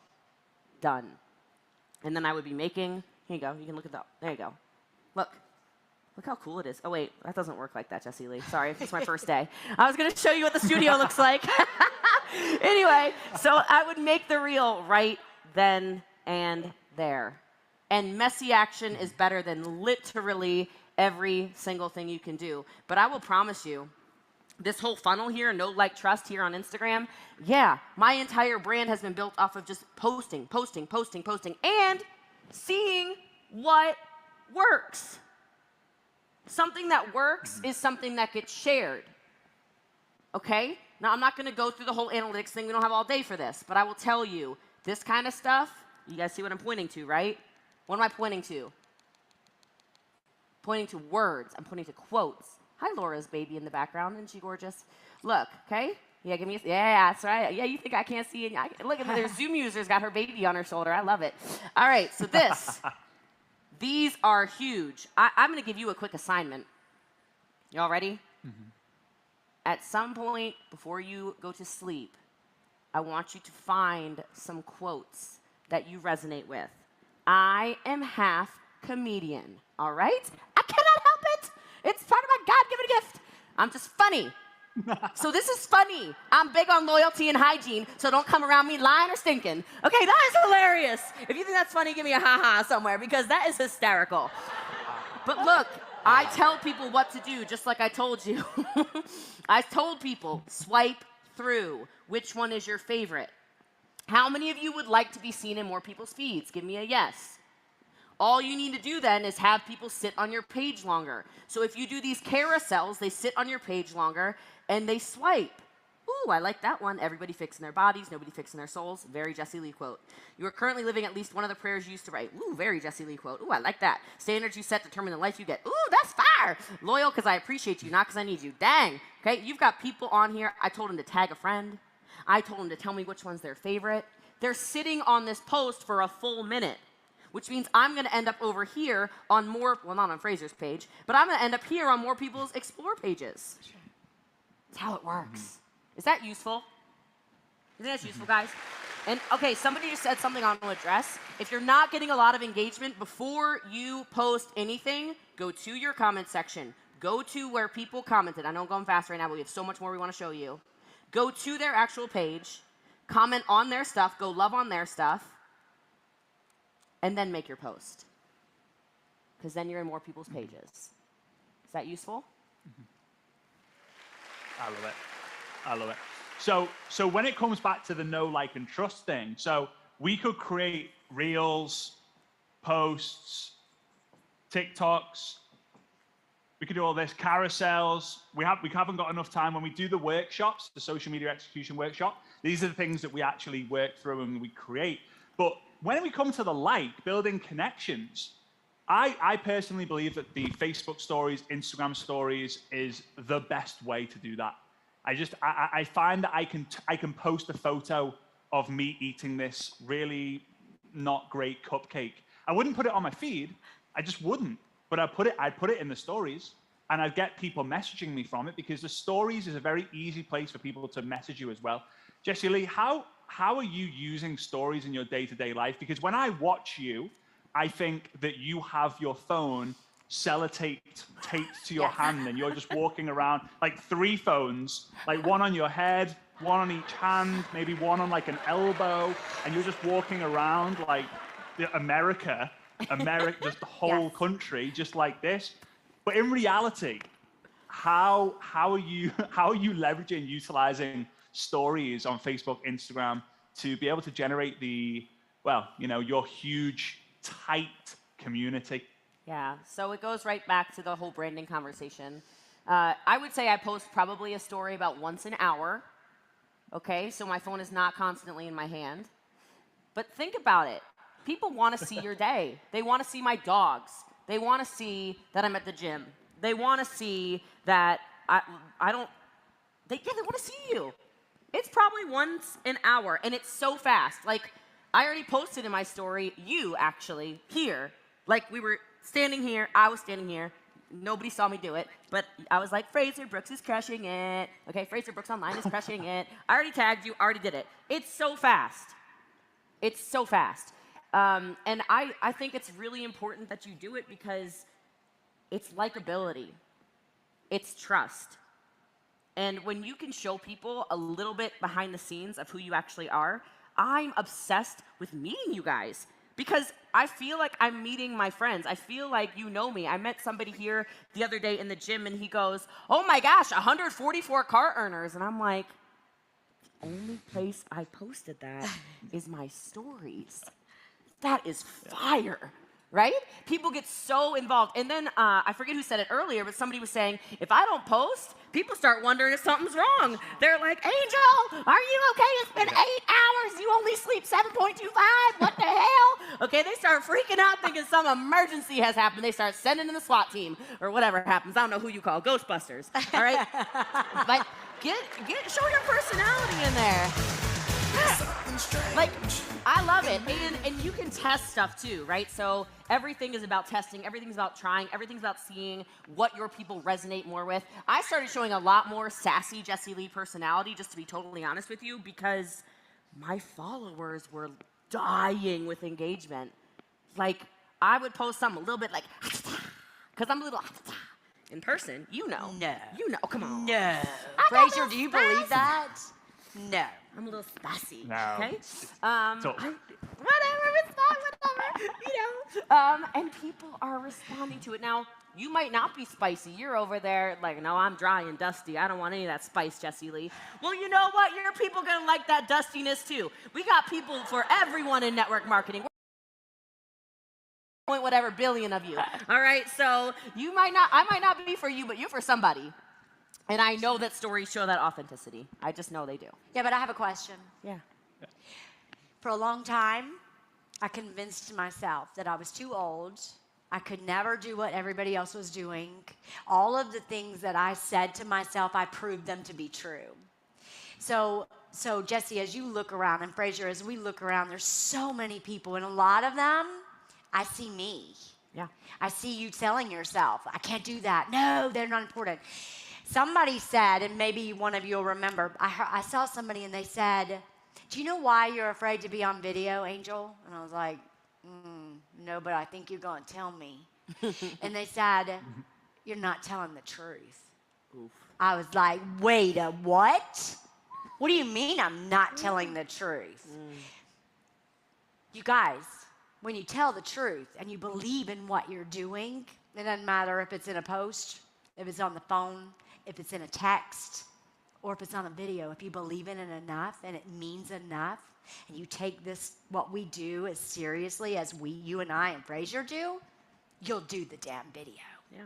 Done. And then I would be making, here you go, you can look at that. There you go. Look how cool it is. Oh wait, that doesn't work like that, Jessy Lee. Sorry, it's my first day. I was gonna show you what the studio looks like. Anyway, so I would make the reel right then and there. And messy action is better than literally every single thing you can do. But I will promise you, this whole funnel here, no like, trust here on Instagram, yeah, my entire brand has been built off of just posting, and seeing what works. Something that works is something that gets shared. Okay? Now, I'm not going to go through the whole analytics thing. We don't have all day for this. But I will tell you, this kind of stuff, you guys see what I'm pointing to, right? What am I pointing to? Pointing to words. I'm pointing to quotes. Hi, Laura's baby in the background. Isn't she gorgeous? Look, okay? Yeah, give me a, yeah, that's right. Yeah, you think I can't see it? Look at their Zoom user's got her baby on her shoulder. I love it. All right, so these are huge. I'm going to give you a quick assignment. Y'all ready? Mm-hmm. At some point before you go to sleep, I want you to find some quotes that you resonate with. I am half comedian, all right? I cannot help it. It's part of my God-given gift. I'm just funny. So this is funny. I'm big on loyalty and hygiene, so don't come around me lying or stinking. Okay, that is hilarious. If you think that's funny, give me a ha-ha somewhere, because that is hysterical. But look, I tell people what to do, just like I told you. I told people, swipe through. Which one is your favorite? How many of you would like to be seen in more people's feeds? Give me a yes. All you need to do then is have people sit on your page longer. So if you do these carousels, they sit on your page longer and they swipe. Ooh, I like that one. Everybody fixing their bodies, nobody fixing their souls. Very Jessy Lee quote. You are currently living at least one of the prayers you used to write. Ooh, very Jessy Lee quote. Ooh, I like that. Standards you set determine the life you get. Ooh, that's fire. Loyal because I appreciate you, not because I need you. Dang. Okay, you've got people on here. I told them to tag a friend. I told them to tell me which one's their favorite. They're sitting on this post for a full minute, which means I'm going to end up over here on more, well, not on Frazer's page, but I'm going to end up here on more people's Explore pages. That's how it works. Mm-hmm. Is that useful? Isn't that useful, guys? And, okay, somebody just said something I want to address. If you're not getting a lot of engagement, before you post anything, go to your comment section. Go to where people commented. I know I'm going fast right now, but we have so much more we want to show you. Go to their actual page, comment on their stuff, go love on their stuff, and then make your post. Because then you're in more people's pages. Is that useful? I love it. I love it. So when it comes back to the know, like, and trust thing, so we could create reels, posts, TikToks. We could do all this, carousels. We haven't got enough time. When we do the workshops, the social media execution workshop, these are the things that we actually work through and we create. But when we come to the like, building connections, I personally believe that the Facebook stories, Instagram stories is the best way to do that. I find that I can post a photo of me eating this really not great cupcake. I wouldn't put it on my feed. I just wouldn't. But I'd put it in the stories, and I'd get people messaging me from it, because the stories is a very easy place for people to message you as well. Jessy Lee, how are you using stories in your day-to-day life? Because when I watch you, I think that you have your phone sellotaped, taped to your hand, and you're just walking around like 3 phones, like one on your head, one on each hand, maybe one on like an elbow, and you're just walking around like America, just the whole country, just like this. But in reality, how are you leveraging, utilizing stories on Facebook, Instagram to be able to generate your huge, tight community? Yeah, so it goes right back to the whole branding conversation. I would say I post probably a story about once an hour. Okay, so my phone is not constantly in my hand. But think about it. People want to see your day. They want to see my dogs. They want to see that I'm at the gym. They want to see that I don't. They want to see you. It's probably once an hour, and it's so fast. Like, I already posted in my story, you actually, here. Like, we were standing here, I was standing here. Nobody saw me do it, but I was like, Frazer Brooks is crushing it. Okay, Frazer Brooks Online is crushing it. I already tagged you, already did it. It's so fast. It's so fast. And I think it's really important that you do it because it's likability. It's trust. And when you can show people a little bit behind the scenes of who you actually are, I'm obsessed with meeting you guys because I feel like I'm meeting my friends. I feel like you know me. I met somebody here the other day in the gym and he goes, oh my gosh, 144 car earners. And I'm like, the only place I posted that is my stories. That is fire, right? People get so involved. And then I forget who said it earlier, but somebody was saying, if I don't post, people start wondering if something's wrong. They're like, Angel, are you okay? It's been 8 hours. You only sleep 7.25. What the hell? Okay, they start freaking out thinking some emergency has happened. They start sending in the SWAT team or whatever happens. I don't know who you call, Ghostbusters, all right? But show your personality in there. Like, I love it. And you can test stuff too, right? So everything is about testing. Everything's about trying. Everything's about seeing what your people resonate more with. I started showing a lot more sassy Jessy Lee personality, just to be totally honest with you, because my followers were dying with engagement. Like, I would post something a little bit like, because I'm a little in person. You know. No. You know. Come on. No. Frazer, do you believe that? No. I'm a little spicy. No. Okay. So- Whatever, it's fine, whatever. You know. And people are responding to it. Now, you might not be spicy. You're over there like, no, I'm dry and dusty. I don't want any of that spice, Jessy Lee. Well, you know what? Your people gonna like that dustiness too. We got people for everyone in network marketing. Whatever billion of you. All right. So I might not be for you, but you're for somebody. And I know that stories show that authenticity. I just know they do. Yeah, but I have a question. Yeah. For a long time, I convinced myself that I was too old. I could never do what everybody else was doing. All of the things that I said to myself, I proved them to be true. So Jessy, as you look around, and Frazer, as we look around, there's so many people, and a lot of them, I see me. Yeah. I see you telling yourself, I can't do that. No, they're not important. Somebody said, and maybe one of you will remember, I saw somebody and they said, do you know why you're afraid to be on video, Angel? And I was like, no, but I think you're going to tell me. And they said, you're not telling the truth. Oof. I was like, wait, a what? What do you mean I'm not telling the truth? You guys, when you tell the truth and you believe in what you're doing, it doesn't matter if it's in a post, if it's on the phone, if it's in a text, or if it's on a video. If you believe in it enough and it means enough, and you take this, what we do, as seriously as you and I and Frazer do, you'll do the damn video. Yeah.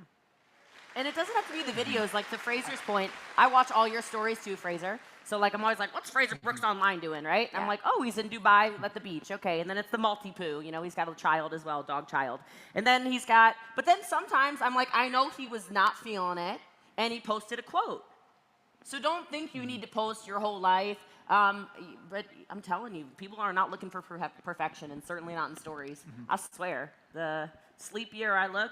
And it doesn't have to be the videos. Like, to Frazer's point, I watch all your stories too, Frazer. So, like, I'm always like, what's Frazer Brooks Online doing, right? And I'm like, oh, he's in Dubai at the beach. Okay. And then it's the multi-poo. You know, he's got a child as well, dog child. And then but then sometimes I'm like, I know he was not feeling it, and he posted a quote. So don't think you need to post your whole life. But I'm telling you, people are not looking for perfection, and certainly not in stories. I swear. The sleepier I look,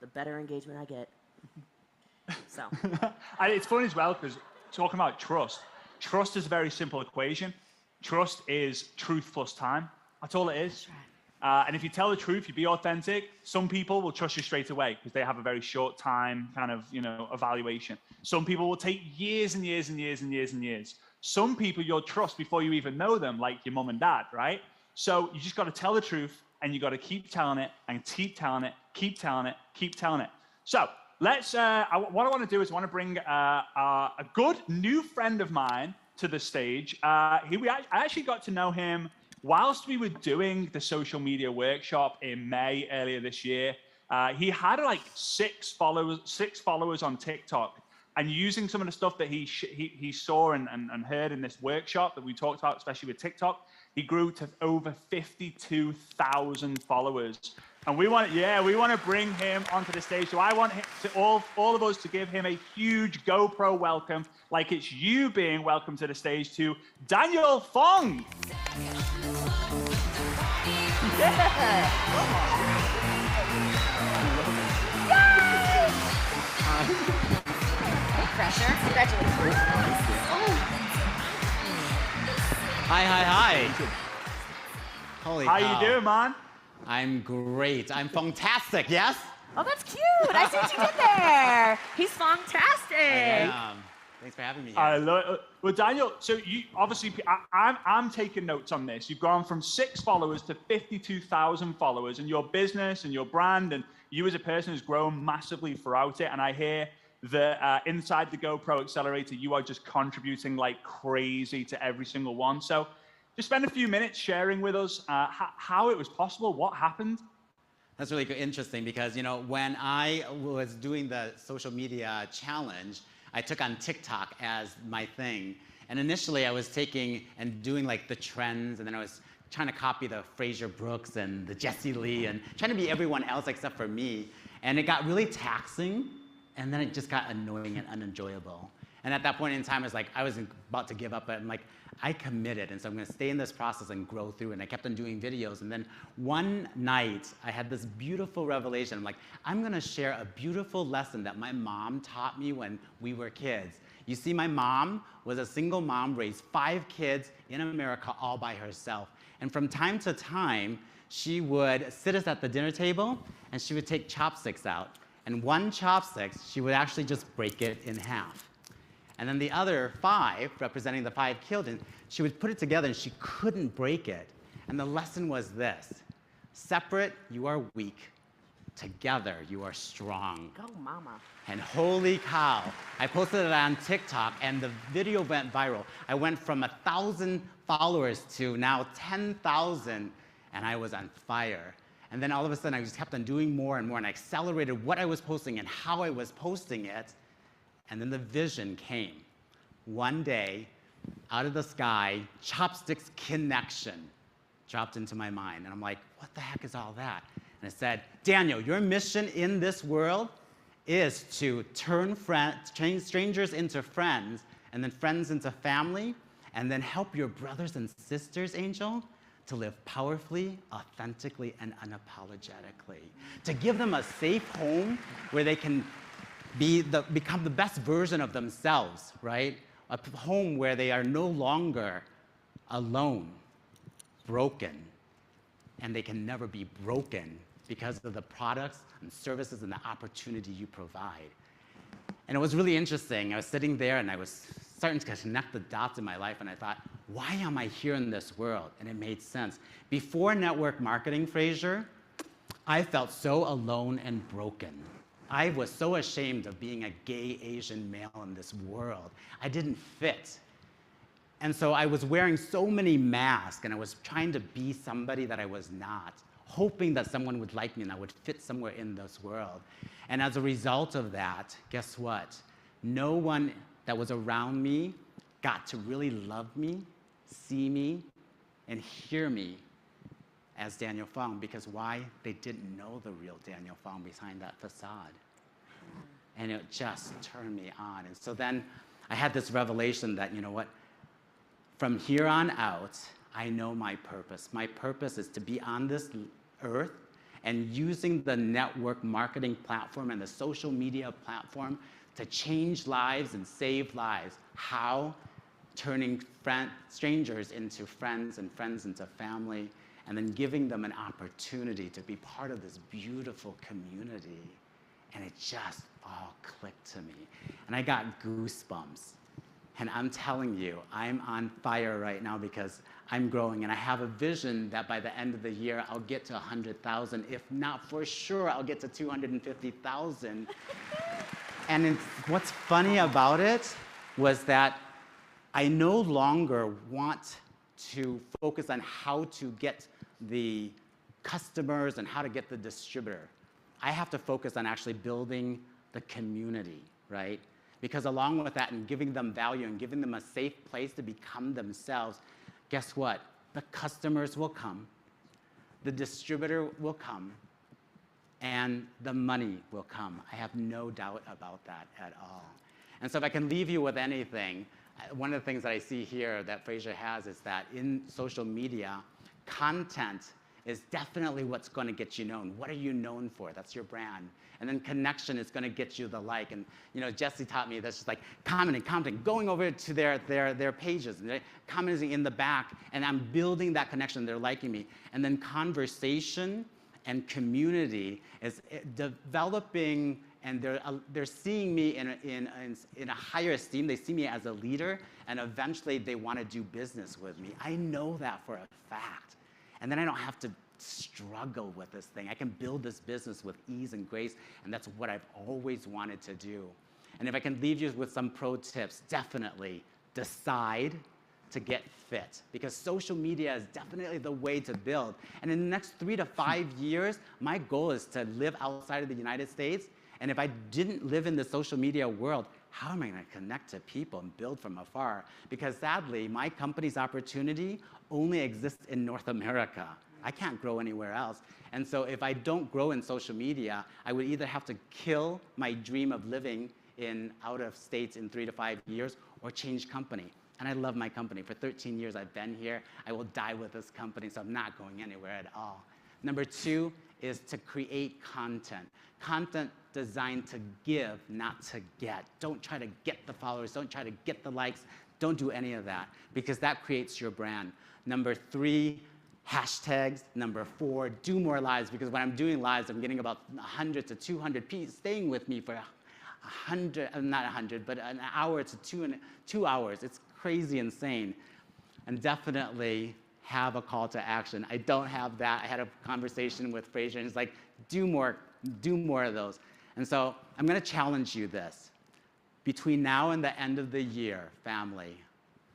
the better engagement I get. So. And it's funny as well, because talking about trust is a very simple equation. Trust is truth plus time. That's all it is. And if you tell the truth, you be authentic, some people will trust you straight away because they have a very short time kind of, evaluation. Some people will take years and years and years and years and years. Some people you'll trust before you even know them, like your mom and dad, right? So you just got to tell the truth, and you got to keep telling it and keep telling it, keep telling it, keep telling it. So let's, what I want to do is I want to bring a good new friend of mine to the stage. I actually got to know him whilst we were doing the social media workshop in May earlier this year. he had like six followers on TikTok, and using some of the stuff that he saw and heard in this workshop that we talked about, especially with TikTok, he grew to over 52,000 followers. And we want to bring him onto the stage. So I want him to all of us to give him a huge GoPro welcome, like it's you being welcome to the stage, to Daniel Fong. Pressure. Congratulations. Hi. Holy How cow. you doing, man? I'm great. I'm fantastic, yes? Oh, that's cute. I see what you did there. He's fantastic. Thanks for having me here. I love it. Well, Daniel, so you obviously, I'm taking notes on this. You've gone from 6 followers to 52,000 followers, and your business and your brand and you as a person has grown massively throughout it. And I hear that inside the GoPro Accelerator, you are just contributing like crazy to every single one. So just spend a few minutes sharing with us how it was possible, what happened. That's really interesting because, you know, when I was doing the social media challenge, I took on TikTok as my thing. And initially I was taking and doing like the trends, and then I was trying to copy the Frazer Brooks and the Jessy Lee and trying to be everyone else except for me. And it got really taxing, and then it just got annoying and unenjoyable. And at that point in time, I was about to give up, but I'm like, I committed, and so I'm gonna stay in this process and grow through, and I kept on doing videos. And then one night, I had this beautiful revelation. I'm like, I'm gonna share a beautiful lesson that my mom taught me when we were kids. You see, my mom was a single mom, raised 5 kids in America all by herself. And from time to time, she would sit us at the dinner table, and she would take chopsticks out. And one chopstick, she would actually just break it in half. And then the other 5, representing the 5 children, she would put it together and she couldn't break it. And the lesson was this: separate, you are weak. Together, you are strong. Go, mama. And holy cow, I posted it on TikTok and the video went viral. I went from 1,000 followers to now 10,000, and I was on fire. And then all of a sudden, I just kept on doing more and more, and I accelerated what I was posting and how I was posting it. And then the vision came. One day, out of the sky, chopsticks connection dropped into my mind. And I'm like, what the heck is all that? And it said, Daniel, your mission in this world is to change strangers into friends, and then friends into family, and then help your brothers and sisters, Angel, to live powerfully, authentically, and unapologetically. To give them a safe home where they can become the best version of themselves, right? A home where they are no longer alone, broken, and they can never be broken because of the products and services and the opportunity you provide. And it was really interesting. I was sitting there and I was starting to connect the dots in my life, and I thought, why am I here in this world? And it made sense. Before network marketing, Frazer, I felt so alone and broken. I was so ashamed of being a gay Asian male in this world. I didn't fit. And so I was wearing so many masks, and I was trying to be somebody that I was not, hoping that someone would like me and I would fit somewhere in this world. And as a result of that, guess what? No one that was around me got to really love me, see me, and hear me as Daniel Fong, because why? They didn't know the real Daniel Fong behind that facade. And it just turned me on. And so then I had this revelation that, you know what? From here on out, I know my purpose. My purpose is to be on this earth and using the network marketing platform and the social media platform to change lives and save lives. How? Turning strangers into friends and friends into family, and then giving them an opportunity to be part of this beautiful community. And it just all clicked to me. And I got goosebumps. And I'm telling you, I'm on fire right now because I'm growing, and I have a vision that by the end of the year, I'll get to 100,000. If not, for sure, I'll get to 250,000. And what's funny about it was that I no longer want to focus on how to get the customers and how to get the distributor. I have to focus on actually building the community, right? Because along with that and giving them value and giving them a safe place to become themselves, guess what? The customers will come, the distributor will come, and the money will come. I have no doubt about that at all. And so if I can leave you with anything, one of the things that I see here that Frazer has is that in social media, content is definitely what's going to get you known. What are you known for? That's your brand. And then connection is going to get you the like. And Jessy taught me that's just like commenting, going over to their pages, and commenting in the back, and I'm building that connection. They're liking me. And then conversation and community is developing, and they're seeing me in a higher esteem. They see me as a leader, and eventually they want to do business with me. I know that for a fact. And then I don't have to struggle with this thing. I can build this business with ease and grace, and that's what I've always wanted to do. And if I can leave you with some pro tips, definitely decide to get fit, because social media is definitely the way to build. And in the next 3 to 5 years, my goal is to live outside of the United States. And if I didn't live in the social media world, how am I going to connect to people and build from afar? Because sadly, my company's opportunity only exists in North America. I can't grow anywhere else. And so if I don't grow in social media, I would either have to kill my dream of living in out of states in 3 to 5 years or change company. And I love my company. For 13 years I've been here. I will die with this company, so I'm not going anywhere at all. Number 2 is to create content. Content designed to give, not to get. Don't try to get the followers. Don't try to get the likes. Don't do any of that, because that creates your brand. Number 3, hashtags. Number 4, do more lives, because when I'm doing lives, I'm getting about 100 to 200 people staying with me for 100, not 100, but an hour to 2 hours. It's crazy insane. And definitely have a call to action. I don't have that. I had a conversation with Frazer, and he's like, do more of those. And so I'm going to challenge you this. Between now and the end of the year, family,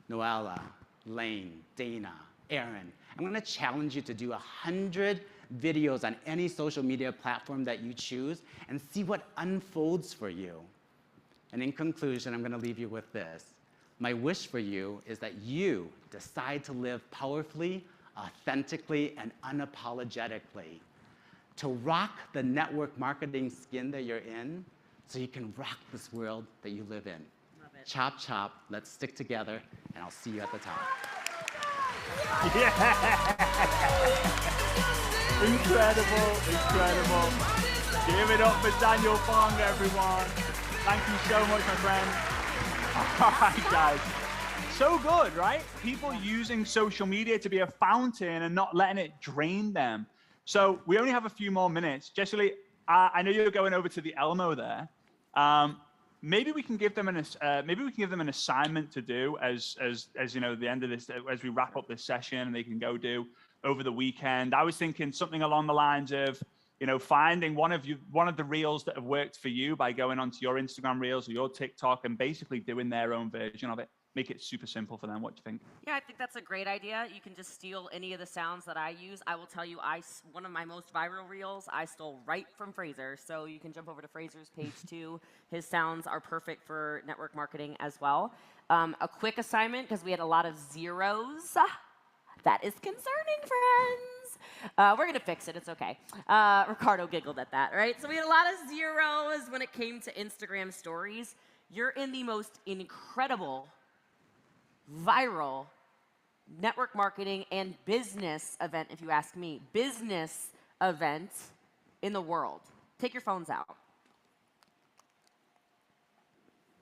Noella, Lane, Dana, Aaron, I'm going to challenge you to do 100 videos on any social media platform that you choose and see what unfolds for you. And in conclusion, I'm going to leave you with this. My wish for you is that you decide to live powerfully, authentically, and unapologetically, to rock the network marketing skin that you're in so you can rock this world that you live in. Love it. Chop, chop, let's stick together, and I'll see you at the top. Yeah! Incredible, incredible. Give it up for Daniel Fong, everyone. Thank you so much, my friend. All right, guys. So good, right? People using social media to be a fountain and not letting it drain them. So we only have a few more minutes. Jessy Lee, I know you're going over to the Elmo there. Maybe we can give them an assignment to do as the end of this, as we wrap up this session, and they can go do over the weekend. I was thinking something along the lines of, finding one of the reels that have worked for you by going onto your Instagram reels or your TikTok and basically doing their own version of it. Make it super simple for them. What do you think? Yeah, I think that's a great idea. You can just steal any of the sounds that I use. I will tell you, one of my most viral reels I stole right from Frazer. So you can jump over to Frazer's page too. His sounds are perfect for network marketing as well. A quick assignment, because we had a lot of zeros. That is concerning, friends. We're going to fix it. It's okay. Ricardo giggled at that, right? So we had a lot of zeros when it came to Instagram stories. You're in the most incredible viral network marketing and business event, if you ask me, business event in the world. Take your phones out.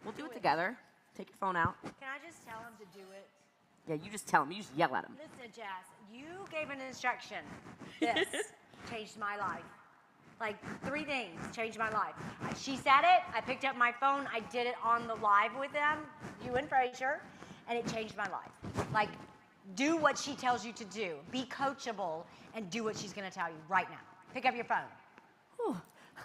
We'll do it together. Take your phone out. Can I just tell him to do it? Yeah, you just tell them. You just yell at them. Listen, Jess, you gave an instruction. This changed my life. Like 3 things changed my life. She said it. I picked up my phone. I did it on the live with them, you and Frazer, and it changed my life. Like, do what she tells you to do. Be coachable and do what she's going to tell you right now. Pick up your phone. Whew,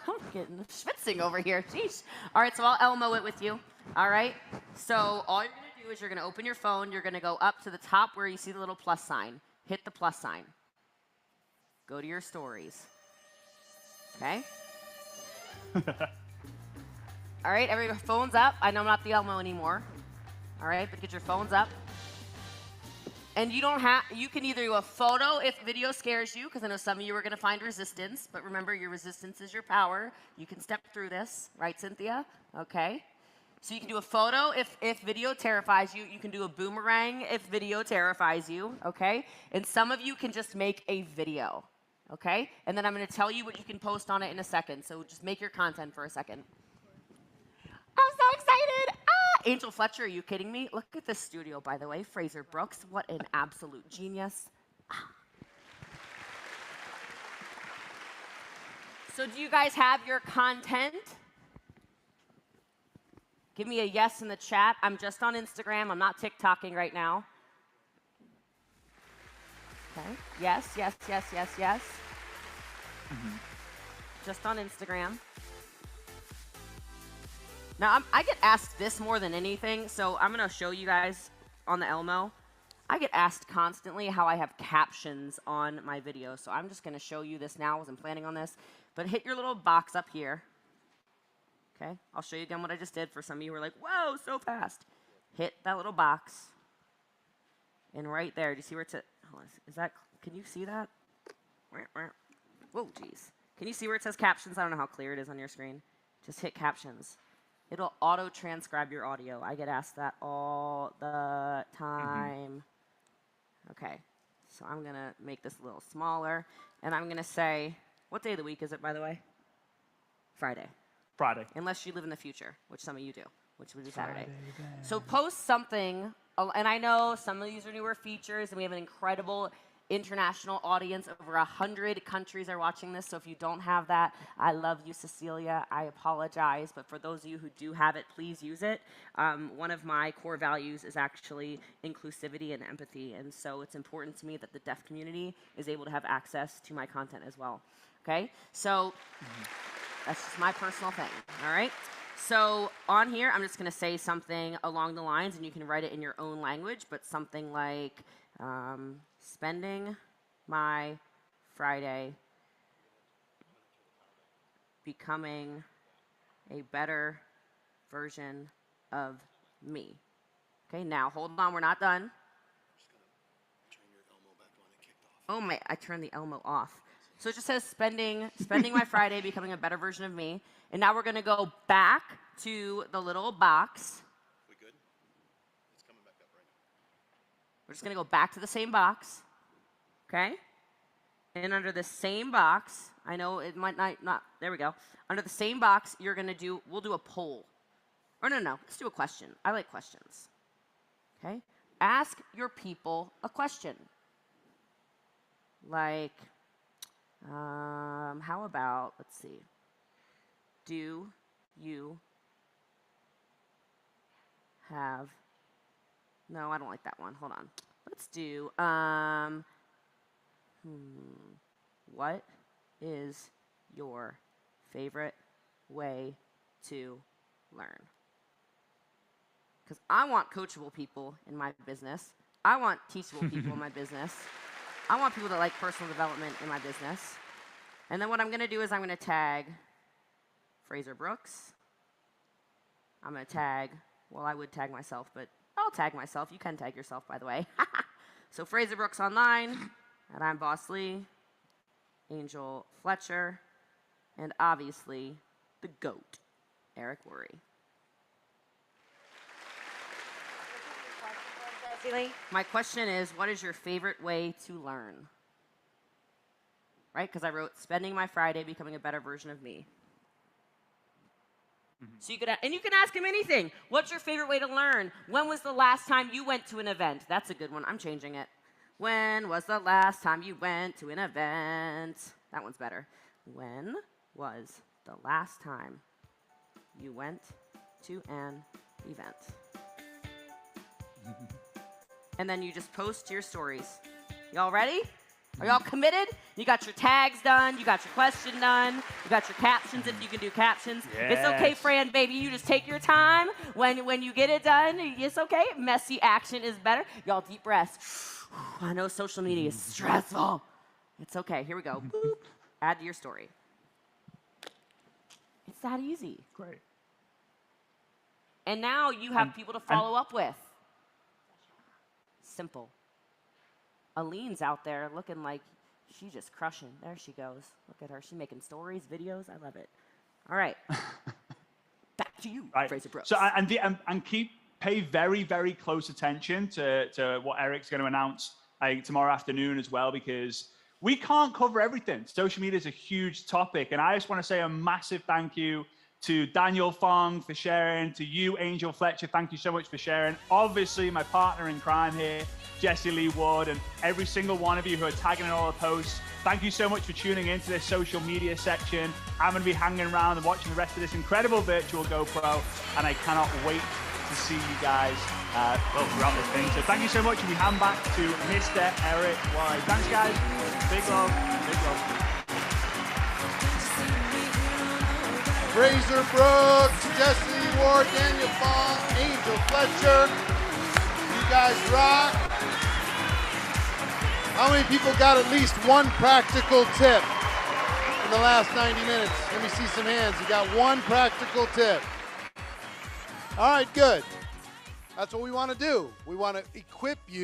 I'm getting schwitzing over here. Jeez. All right, so I'll Elmo it with you. All right. So all you're going to do is you're going to open your phone. You're going to go up to the top where you see the little plus sign. Hit the plus sign. Go to your stories. Okay? All right, everybody, phones up. I know I'm not the Elmo anymore. All right, but get your phones up. And you can either do a photo if video scares you, because I know some of you are going to find resistance, but remember, your resistance is your power. You can step through this, right, Cynthia? Okay. So you can do a photo if video terrifies you. You can do a boomerang if video terrifies you, okay? And some of you can just make a video, okay? And then I'm going to tell you what you can post on it in a second. So just make your content for a second. I'm so excited. Angel Fletcher, are you kidding me? Look at this studio, by the way. Frazer Brooks, what an absolute genius. So do you guys have your content? Give me a yes in the chat. I'm just on Instagram. I'm not TikToking right now. Okay. Yes, yes, yes, yes, yes. Mm-hmm. Just on Instagram. Now, I get asked this more than anything, so I'm going to show you guys on the Elmo. I get asked constantly how I have captions on my videos, so I'm just going to show you this now as I'm planning on this. But hit your little box up here. Okay, I'll show you again what I just did for some of you who are like, whoa, so fast. Hit that little box. And right there, do you see where it's at? Can you see that? Whoa, geez. Can you see where it says captions? I don't know how clear it is on your screen. Just hit captions. It'll auto-transcribe your audio. I get asked that all the time. Okay, so I'm going to make this a little smaller. And I'm going to say, what day of the week is it, by the way? Friday. Friday. Unless you live in the future, which some of you do, which would be Saturday. So post something, and I know some of these are newer features, and we have an incredible international audience. Over 100 countries are watching this, so if you don't have that, I love you, Cecilia. I apologize, but for those of you who do have it, please use it. One of my core values is actually inclusivity and empathy, and so it's important to me that the deaf community is able to have access to my content as well. Okay? So that's just my personal thing, all right? So on here, I'm just going to say something along the lines, and you can write it in your own language, but something like, spending my Friday becoming a better version of me. Okay, now hold on, we're not done. Oh my, I turned the Elmo off. So it just says spending my Friday becoming a better version of me. And now we're going to go back to the little box. We good? It's coming back up right now. We're just going to go back to the same box. Okay? And under the same box, I know it might not, there we go. Under the same box, we'll do a poll. Or no, let's do a question. I like questions. Okay? Ask your people a question. Like, how about, let's see. Do you have, no, I don't like that one. Hold on. Let's do, what is your favorite way to learn? Because I want coachable people in my business. I want teachable people in my business. I want people that like personal development in my business. And then what I'm going to do is I'm going to tag Frazer Brooks. I'm going to tag, well, I would tag myself, but I'll tag myself. You can tag yourself, by the way. So Frazer Brooks Online, and I'm Boss Lee, Angel Fletcher, and obviously the GOAT, Eric Worre. My question is, what is your favorite way to learn? Right? Because I wrote, spending my Friday becoming a better version of me. So you can ask him anything. What's your favorite way to learn? When was the last time you went to an event? That's a good one. I'm changing it. When was the last time you went to an event? That one's better. When was the last time you went to an event? And then you just post your stories. Y'all ready? Are y'all committed? You got your tags done. You got your question done. You got your captions if you can do captions. Yes. It's okay, Fran, baby. You just take your time. When you get it done, it's okay. Messy action is better. Y'all deep breaths. I know social media is stressful. It's okay. Here we go. Boop. Add to your story. It's that easy. Great. And now you have people to follow up with. Simple. Aline's out there looking like she's just crushing. There she goes. Look at her. She's making stories, videos. I love it. All right. Back to you, Right. Frazer Brooks. So pay very, very close attention to what Eric's going to announce tomorrow afternoon as well, because we can't cover everything. Social media is a huge topic, and I just want to say a massive thank you to Daniel Fong for sharing, to you, Angel Fletcher, thank you so much for sharing. Obviously, my partner in crime here, Jessy Lee Wood, and every single one of you who are tagging in all the posts. Thank you so much for tuning into this social media section. I'm going to be hanging around and watching the rest of this incredible virtual GoPro, and I cannot wait to see you guys throughout this thing. So thank you so much, and we hand back to Mr. Eric White. Thanks, guys. Big love. Big love. Frazer Brooks, Jessy Lee Ward, Daniel Fong, Angel Fletcher. You guys rock. How many people got at least one practical tip in the last 90 minutes? Let me see some hands. You got one practical tip. All right, good. That's what we want to do. We want to equip you